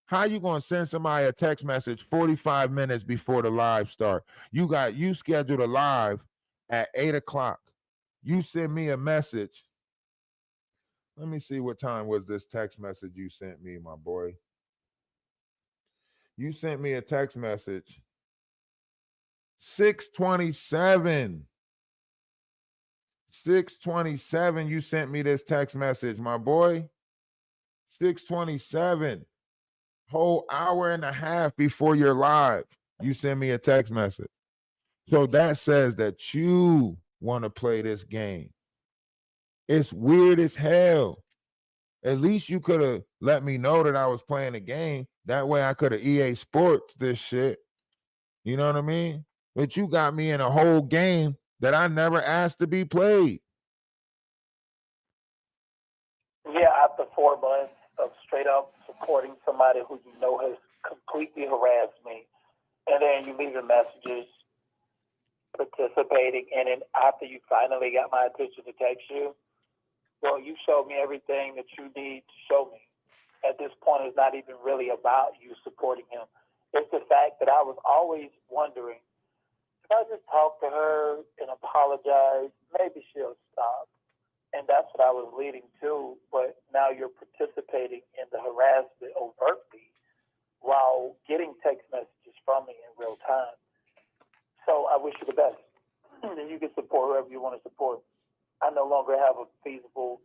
How you gonna send somebody a text message 45 minutes before the live start? You scheduled a live at 8 o'clock. You send me a message. Let me see what time was this text message you sent me, my boy. You sent me a text message 6:27. 6:27. You sent me this text message, my boy. 6:27. Whole hour and a half before you're live, you send me a text message. So that says that you want to play this game. It's weird as hell. At least you could have let me know that I was playing a game. That way I could have EA Sports this shit. You know what I mean? But you got me in a whole game that I never asked to be played. Yeah, after 4 months of straight up supporting somebody who you know has completely harassed me, and then you leaving messages, participating, and then after you finally got my attention to text you, well, you showed me everything that you need to show me. At this point, it's not even really about you supporting him. It's the fact that I was always wondering, if I just talk to her and apologize, maybe she'll stop. And that's what I was leading to. But now you're participating in the harassment overtly while getting text messages from me in real time. So I wish you the best. And you can support whoever you want to support. I no longer have a feasible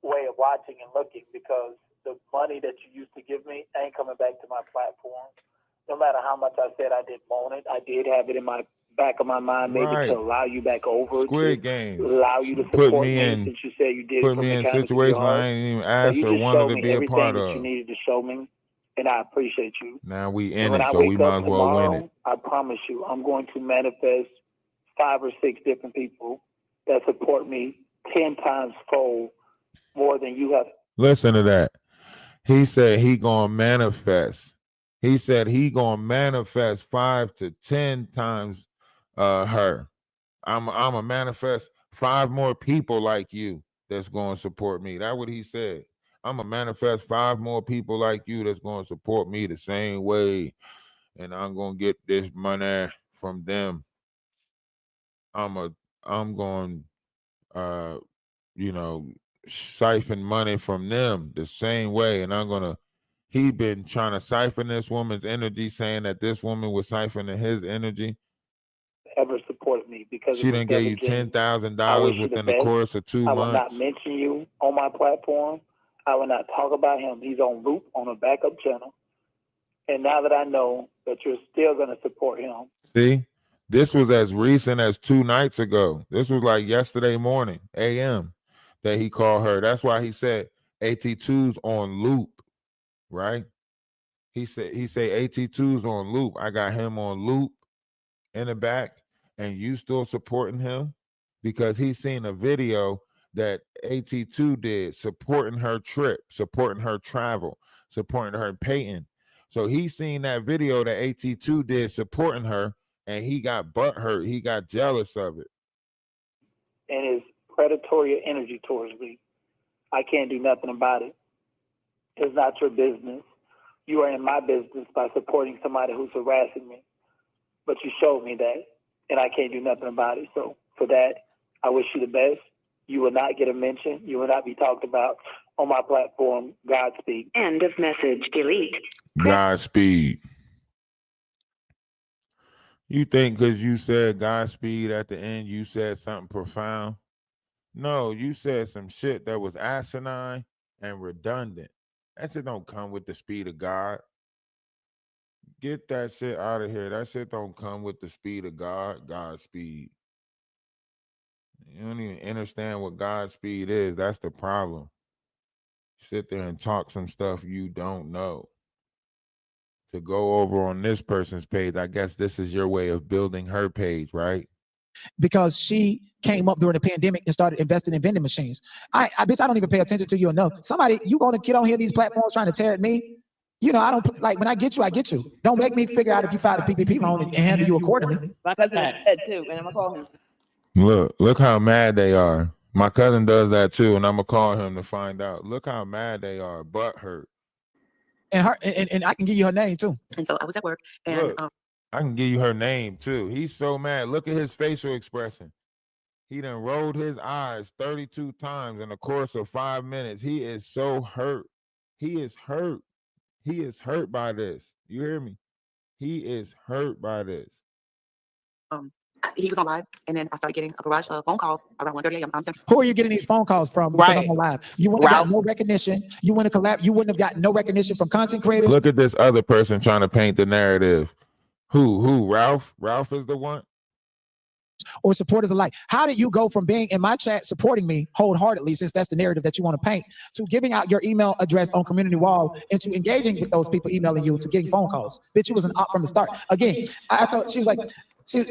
way of watching and looking because the money that you used to give me ain't coming back to my platform. No matter how much I said I didn't want it, I did have it in my back of my mind maybe Right. to allow you back over, Squid to Games. allow you to Put support me me in- since you said you did it Put from me the in kindness of your situations heart. I ain't even So asked you or just wanted showed to me be a everything part that of. you needed to show me, and I appreciate you. Now we And in when it, I so we wake might up as well win tomorrow, it. I promise you, I'm going to manifest 5 or 6 different people that support me 10 times fold more than you have. Listen to that. He said he gonna manifest. He said he gonna manifest 5 to 10 times her. I'm a manifest 5 more people like you that's gonna support me. That's what he said. I'm gonna manifest 5 more people like you that's gonna support me the same way, and I'm gonna get this money from them. I'm going siphon money from them the same way, and I'm gonna. He been trying to siphon this woman's energy, saying that this woman was siphoning his energy. Ever supported me because She it was done gave never you genuine. $10,000 wish you the within the best. course of 2 I will not months. mention you on my platform. I will not talk about him. He's on loop on a backup channel. And now that I know that you're still going to support him, See, this was as recent as 2 nights ago. This was like yesterday morning, a.m. that he called her. That's why he said AT2's on loop, right? He said AT2's on loop. I got him on loop in the back, and you still supporting him because he's seen a video that AT2 did supporting her trip, supporting her travel, supporting her painting. So he's seen that video that AT2 did supporting her, and he got butthurt. He got jealous of it. And his predatory energy towards me, I can't do nothing about it. It's not your business. You are in my business by supporting somebody who's harassing me. But you showed me that, and I can't do nothing about it. So for that, I wish you the best. You will not get a mention. You will not be talked about on my platform. Godspeed. End of message. Delete. Godspeed. You think because you said Godspeed at the end, you said something profound? No, you said some shit that was asinine and redundant. That shit don't come with the speed of God. Get that shit out of here. That shit don't come with the speed of God. Godspeed. You don't even understand what Godspeed is. That's the problem. Sit there and talk some stuff you don't know. To go over on this person's page, I guess this is your way of building her page, right? Because she came up during the pandemic and started investing in vending machines. I bitch, I don't even pay attention to you enough. Somebody, you gonna get on here these platforms trying to tear at me? You know, I don't like when I get you, I get you. Don't make me figure out if you filed a PPP loan and handle you accordingly. My cousin said too, and I'm gonna call him. Look how mad they are. My cousin does that too, and I'm gonna call him to find out. Look how mad they are, butt hurt. And her and I can give you her name too. And so I was at work, and Look, I can give you her name too. He's so mad. Look at his facial expression. He done rolled his eyes 32 times in the course of 5 minutes. He is so hurt. He is hurt. He is hurt by this. You hear me? He is hurt by this. he was on live, and then I started getting a barrage of phone calls around 1:30 a.m. Who are you getting these phone calls from? Because Right. I'm on live. You wouldn't have got no recognition. You wouldn't have collab. You wouldn't have got no recognition from content creators. Look at this other person trying to paint the narrative. Who? Ralph? Ralph is the one? Or supporters alike. How did you go from being in my chat supporting me wholeheartedly, since that's the narrative that you want to paint, to giving out your email address on community wall, and to engaging with those people emailing you, to getting phone calls? Bitch, you was an op from the start. Again, I told, she was like,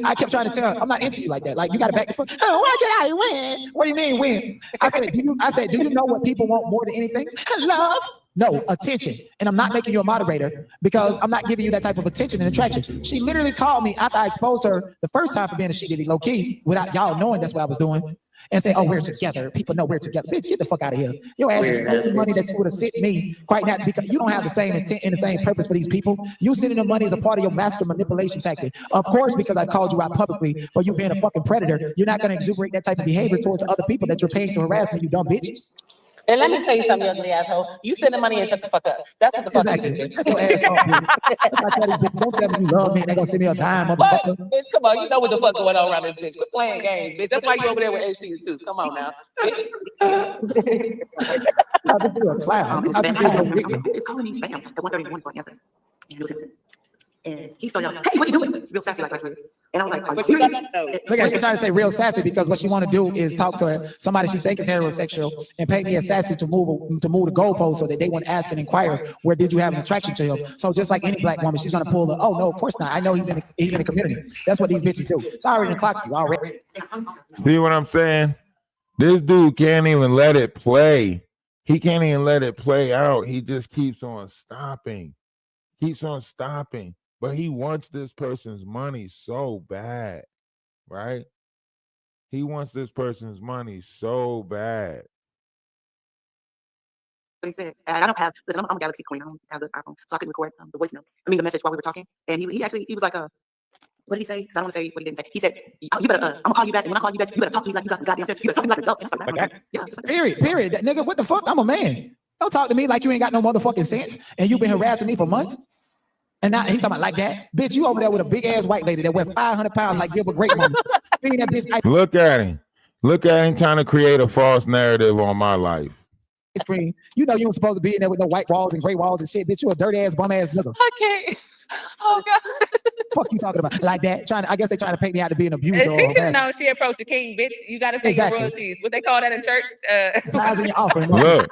I kept trying to tell her, I'm not into you like that. Like, you got to back the fuck. Oh, why did I win? What do you mean win? I said, do you know what people want more than anything? Love. No, attention. And I'm not making you a moderator because I'm not giving you that type of attention and attraction. She literally called me after I exposed her the first time for being a she diddy low key, without y'all knowing that's what I was doing, and say, oh, we're together. People know we're together. Bitch, get the fuck out of here. Your ass is spending money that you would have sent me quite not, because you don't have the same intent and the same purpose for these people. You sending them money as a part of your master manipulation tactic. Of course, because I called you out publicly for you being a fucking predator, you're not going to exuberate that type of behavior towards the other people that you're paying to harass me, you dumb bitch. And let me tell you something, you ugly asshole. You send the money and shut the fuck up. That's what the fuck Exactly. you do. Shut your ass up. Don't tell me you love me and they're going to send me a dime, What? motherfucker. Bitch, come on. You know what the fuck going on around this bitch. Quit playing games, bitch. That's why you over there with AT too. Come on now. Bitch. No, this is a clown. I think they're victim. It's calling me spam at 1:31, so I answered. And he started yelling, hey, what you doing? It's real sassy like this. And I was like, are you serious? Look at her, she's trying to say real sassy because what she want to do is talk to her, somebody she think is heterosexual, and pay me as sassy to move the goalpost so that they want to ask and inquire, where did you have an attraction to him? So just like any black woman, she's gonna pull the, oh no, of course not. I know he's in the community. That's what these bitches do. It's already in the clock you already. See what I'm saying? This dude can't even let it play. He can't even let it play out. He just keeps on stopping. But he wants this person's money so bad, right? He wants this person's money so bad. But he said, I don't have, listen, I'm a Galaxy Queen. I don't have the iPhone, so I couldn't record the voice note. I mean, the message while we were talking. And he was like, what did he say? Because I don't want to say what he didn't say. He said, oh, you better, I'm gonna call you back. And when I call you back, you better talk to me like you got some goddamn sense. You better talk to me like an adult. And stuff like that. Yeah, just like that. Period. That nigga, what the fuck? I'm a man. Don't talk to me like you ain't got no motherfucking sense and you've been harassing me for months. And now he's talking about like that. Bitch, you over there with a big ass white lady that weighs 500 pounds like Gilbert Grape Mama. That bitch Look at him. Look at him trying to create a false narrative on my life. screen. You know you weren't supposed to be in there with no white walls and gray walls and shit. Bitch, you a dirty ass bum ass nigga. I can't. Oh God. Fuck you talking about like that? I guess they trying to paint me out to be an abuser. And she should know she approached the king, bitch. You got to pay Exactly. your royalties. What they call that in church? Tithes in your offering. Look,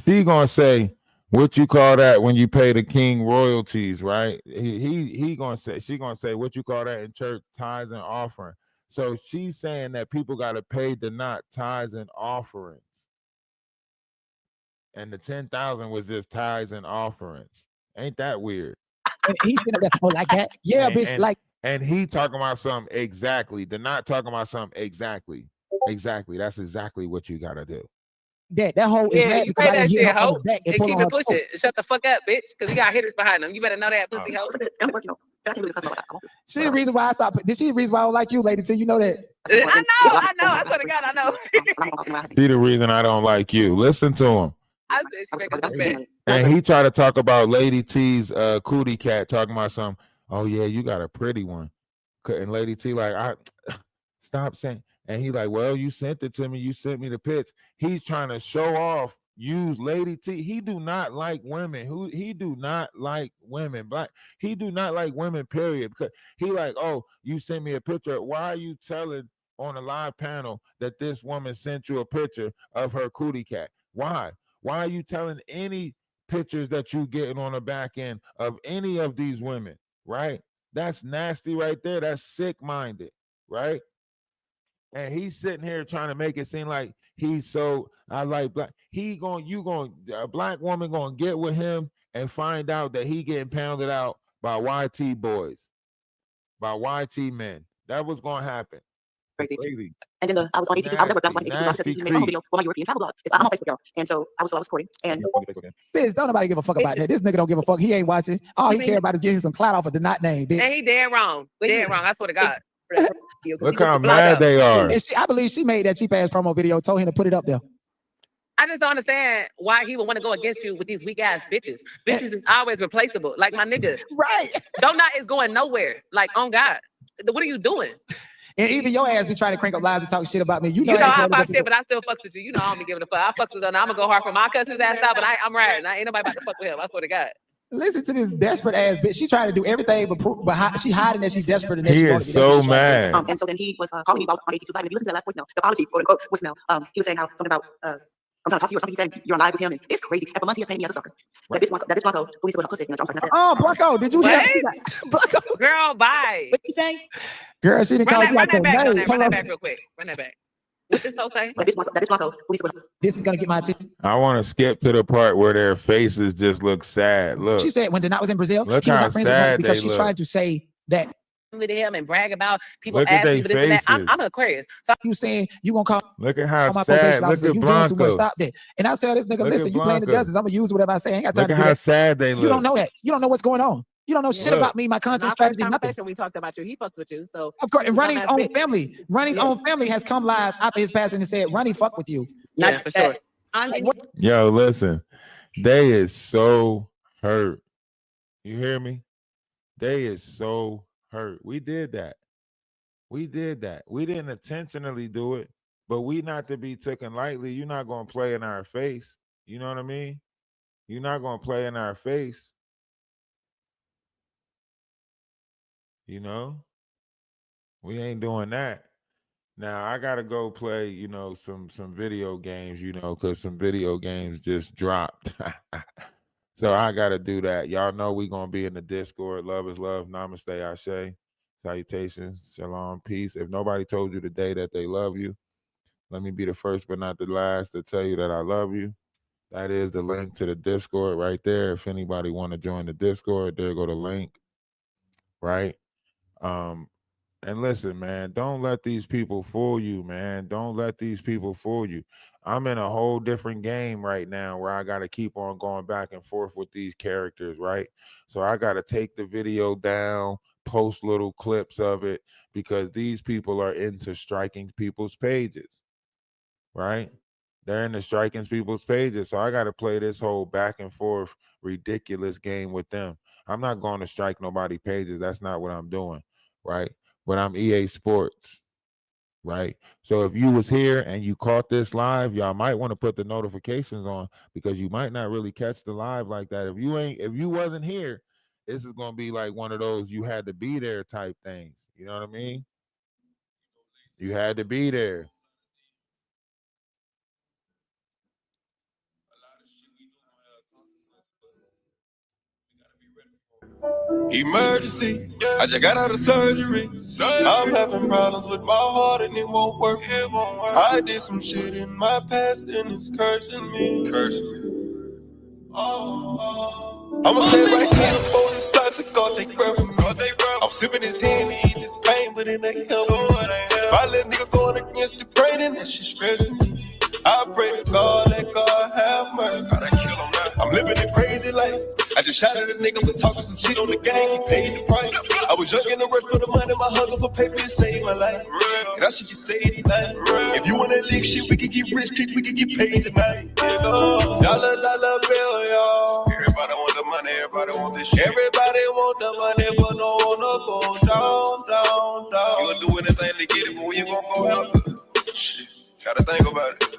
she gonna say, what you call that when you pay the king royalties, right? He gonna say, she gonna say, what you call that in church? Tithes and offering. So she's saying that people got to pay the not tithes and offerings, and the 10,000 was just tithes and offerings. Ain't that weird? And he's sitting there, oh, like that? Yeah, bitch, like. And he talking about something exactly. They're not talking about something exactly. Exactly. That's exactly what you got to do. That hoe is Yeah, mad you because pay I didn't that hit shit, her on hoe, the back and pull keep on it her toe. pushing. Shut the fuck up, bitch, because he got hitters behind him. You better know that, pussy hoe. She the reason why I stopped. Did she the reason why I don't like you, lady? Till you know that. I know. I swear to God, I know. See the reason I don't like you. Listen to him. I said she make us respect. And he tried to talk about Lady T's cootie cat, talking about some, oh yeah, you got a pretty one. And Lady T like, I stop saying. And he like, well, you sent it to me. You sent me the pitch. He's trying to show off, use Lady T. He do not like women. He do not like women. Black. He do not like women, period. Because he like, oh, you sent me a picture. Why are you telling on a live panel that this woman sent you a picture of her cootie cat? Why? Why are you telling any pictures that you getting on the back end of any of these women? Right? That's nasty right there. That's sick-minded, right? And he's sitting here trying to make it seem like he's so, I like black. A black woman gonna get with him and find out that he getting pounded out by YT boys, by YT men. That was gonna happen. Crazy. And then I was on 82. I was at work. I was on 82. So I said, make my home video for my European travel blog. I'm on Facebook, girl. And so I was recording. And bitch, don't nobody give a fuck about that. This nigga don't give a fuck. He ain't watching. All he care about is getting some clout off of the not name, bitch. And he dead wrong. Dead wrong. I swear to God. Look how mad they are. And I believe she made that cheap ass promo video, told him to put it up there. I just don't understand why he would want to go against you with these weak ass bitches. Bitches is always replaceable. Like my nigga. Right. Donut is going nowhere. Like, on God. What are you doing? And even your ass be trying to crank up lies and talk shit about me. You know I pop shit, but I still fucks with you. You know I don't be giving a fuck. I fucks with Donut. I'm gonna go hard for my cuss his ass out, but I'm riding. I ain't nobody about to fuck with him. I swear to God. Listen to this desperate ass bitch. She trying to do everything but she hiding that she's desperate. And that he she is so mad. And so then he was calling me about on 82. So if you listen to the last voicemail, the apology, quote unquote, voicemail, he was saying how something about I'm trying to talk to you or something. He said you're on live with him, and it's crazy. And for months he was paying me as a sucker. Right. That bitch Blanco, who he's with a pussy. Blanco, did you hear? Blanco. Girl, bye. What you say? Girl, she didn't call you run out that your back, name. run that back real quick. Run that back. What this hoe say? That bitch Blanco, who he's with. This is gonna get my attention. I want to skip to the part where their faces just look sad. Look. She said when Denat was in Brazil, look he was how not friends with her sad because they she's look. trying to say that With him and brag about people Look at asking me they for this and that. I'm faces. an Aquarius. So you saying you gonna call Look at how my sad. probation Look officer, at you doing too much, Blanco. stop that. And I tell this nigga, Look listen, at you playing the Blanco. dozens, I'm gonna use whatever I say. I ain't got time Look to at do how that. sad they look. You don't know that. You don't know what's going on. You don't know shit Look. about me, my content in our first strategy, nothing. conversation, we talked about you. He fucked with you. So Of course, and Ronnie's dumbass own bitch. family. Ronnie's own family has come live after his passing and said, Ronnie fuck with you. Yeah, for sure. Yo, listen, they is so hurt. You hear me? They is so hurt. We did that. We did that. We didn't intentionally do it, but we not to be taken lightly. You're not gonna play in our face. You know what I mean? You're not gonna play in our face. You know? We ain't doing that. Now I gotta go play, some video games, because some video games just dropped. So I gotta do that. Y'all know we gonna be in the Discord. Love is love. Namaste, Ashe. Salutations. Shalom. Peace. If nobody told you today that they love you, let me be the first but not the last to tell you that I love you. That is the link to the Discord right there. If anybody want to join the Discord, there go the link. Right? And listen, man, don't let these people fool you, man. Don't let these people fool you. I'm in a whole different game right now where I got to keep on going back and forth with these characters, right? So I got to take the video down, post little clips of it, because these people are into striking people's pages, right? They're into striking people's pages. So I got to play this whole back and forth ridiculous game with them. I'm not going to strike nobody pages. That's not what I'm doing, right? But I'm EA Sports, right? So if you was here and you caught this live, y'all might want to put the notifications on, because you might not really catch the live like that. If you wasn't here, this is gonna be like one of those you had to be there type things. You know what I mean? You had to be there. Emergency, I just got out of surgery. I'm having problems with my heart and it won't work. I did some shit in my past and it's cursing me. I'ma stay right here before this toxic car take breath from me. I'm sipping his hand and he just pain, but it ain't helping. My little nigga going against the grain and that shit stressing me. I pray to God, let God have mercy. I'm living a crazy life. I just shot at a nigga for talking some shit on the gang. He paid the price. I was young in the rush for the money. My hunger for paper it saved my life. And I should just say it tonight. If you want that lick shit, we can get rich quick. We can get paid tonight. Dollar bill, y'all. Everybody want the money. Everybody want this shit. Everybody want the money, but no wanna go down. You gonna do anything to get it, but when you gonna go out? Shit, gotta think about it.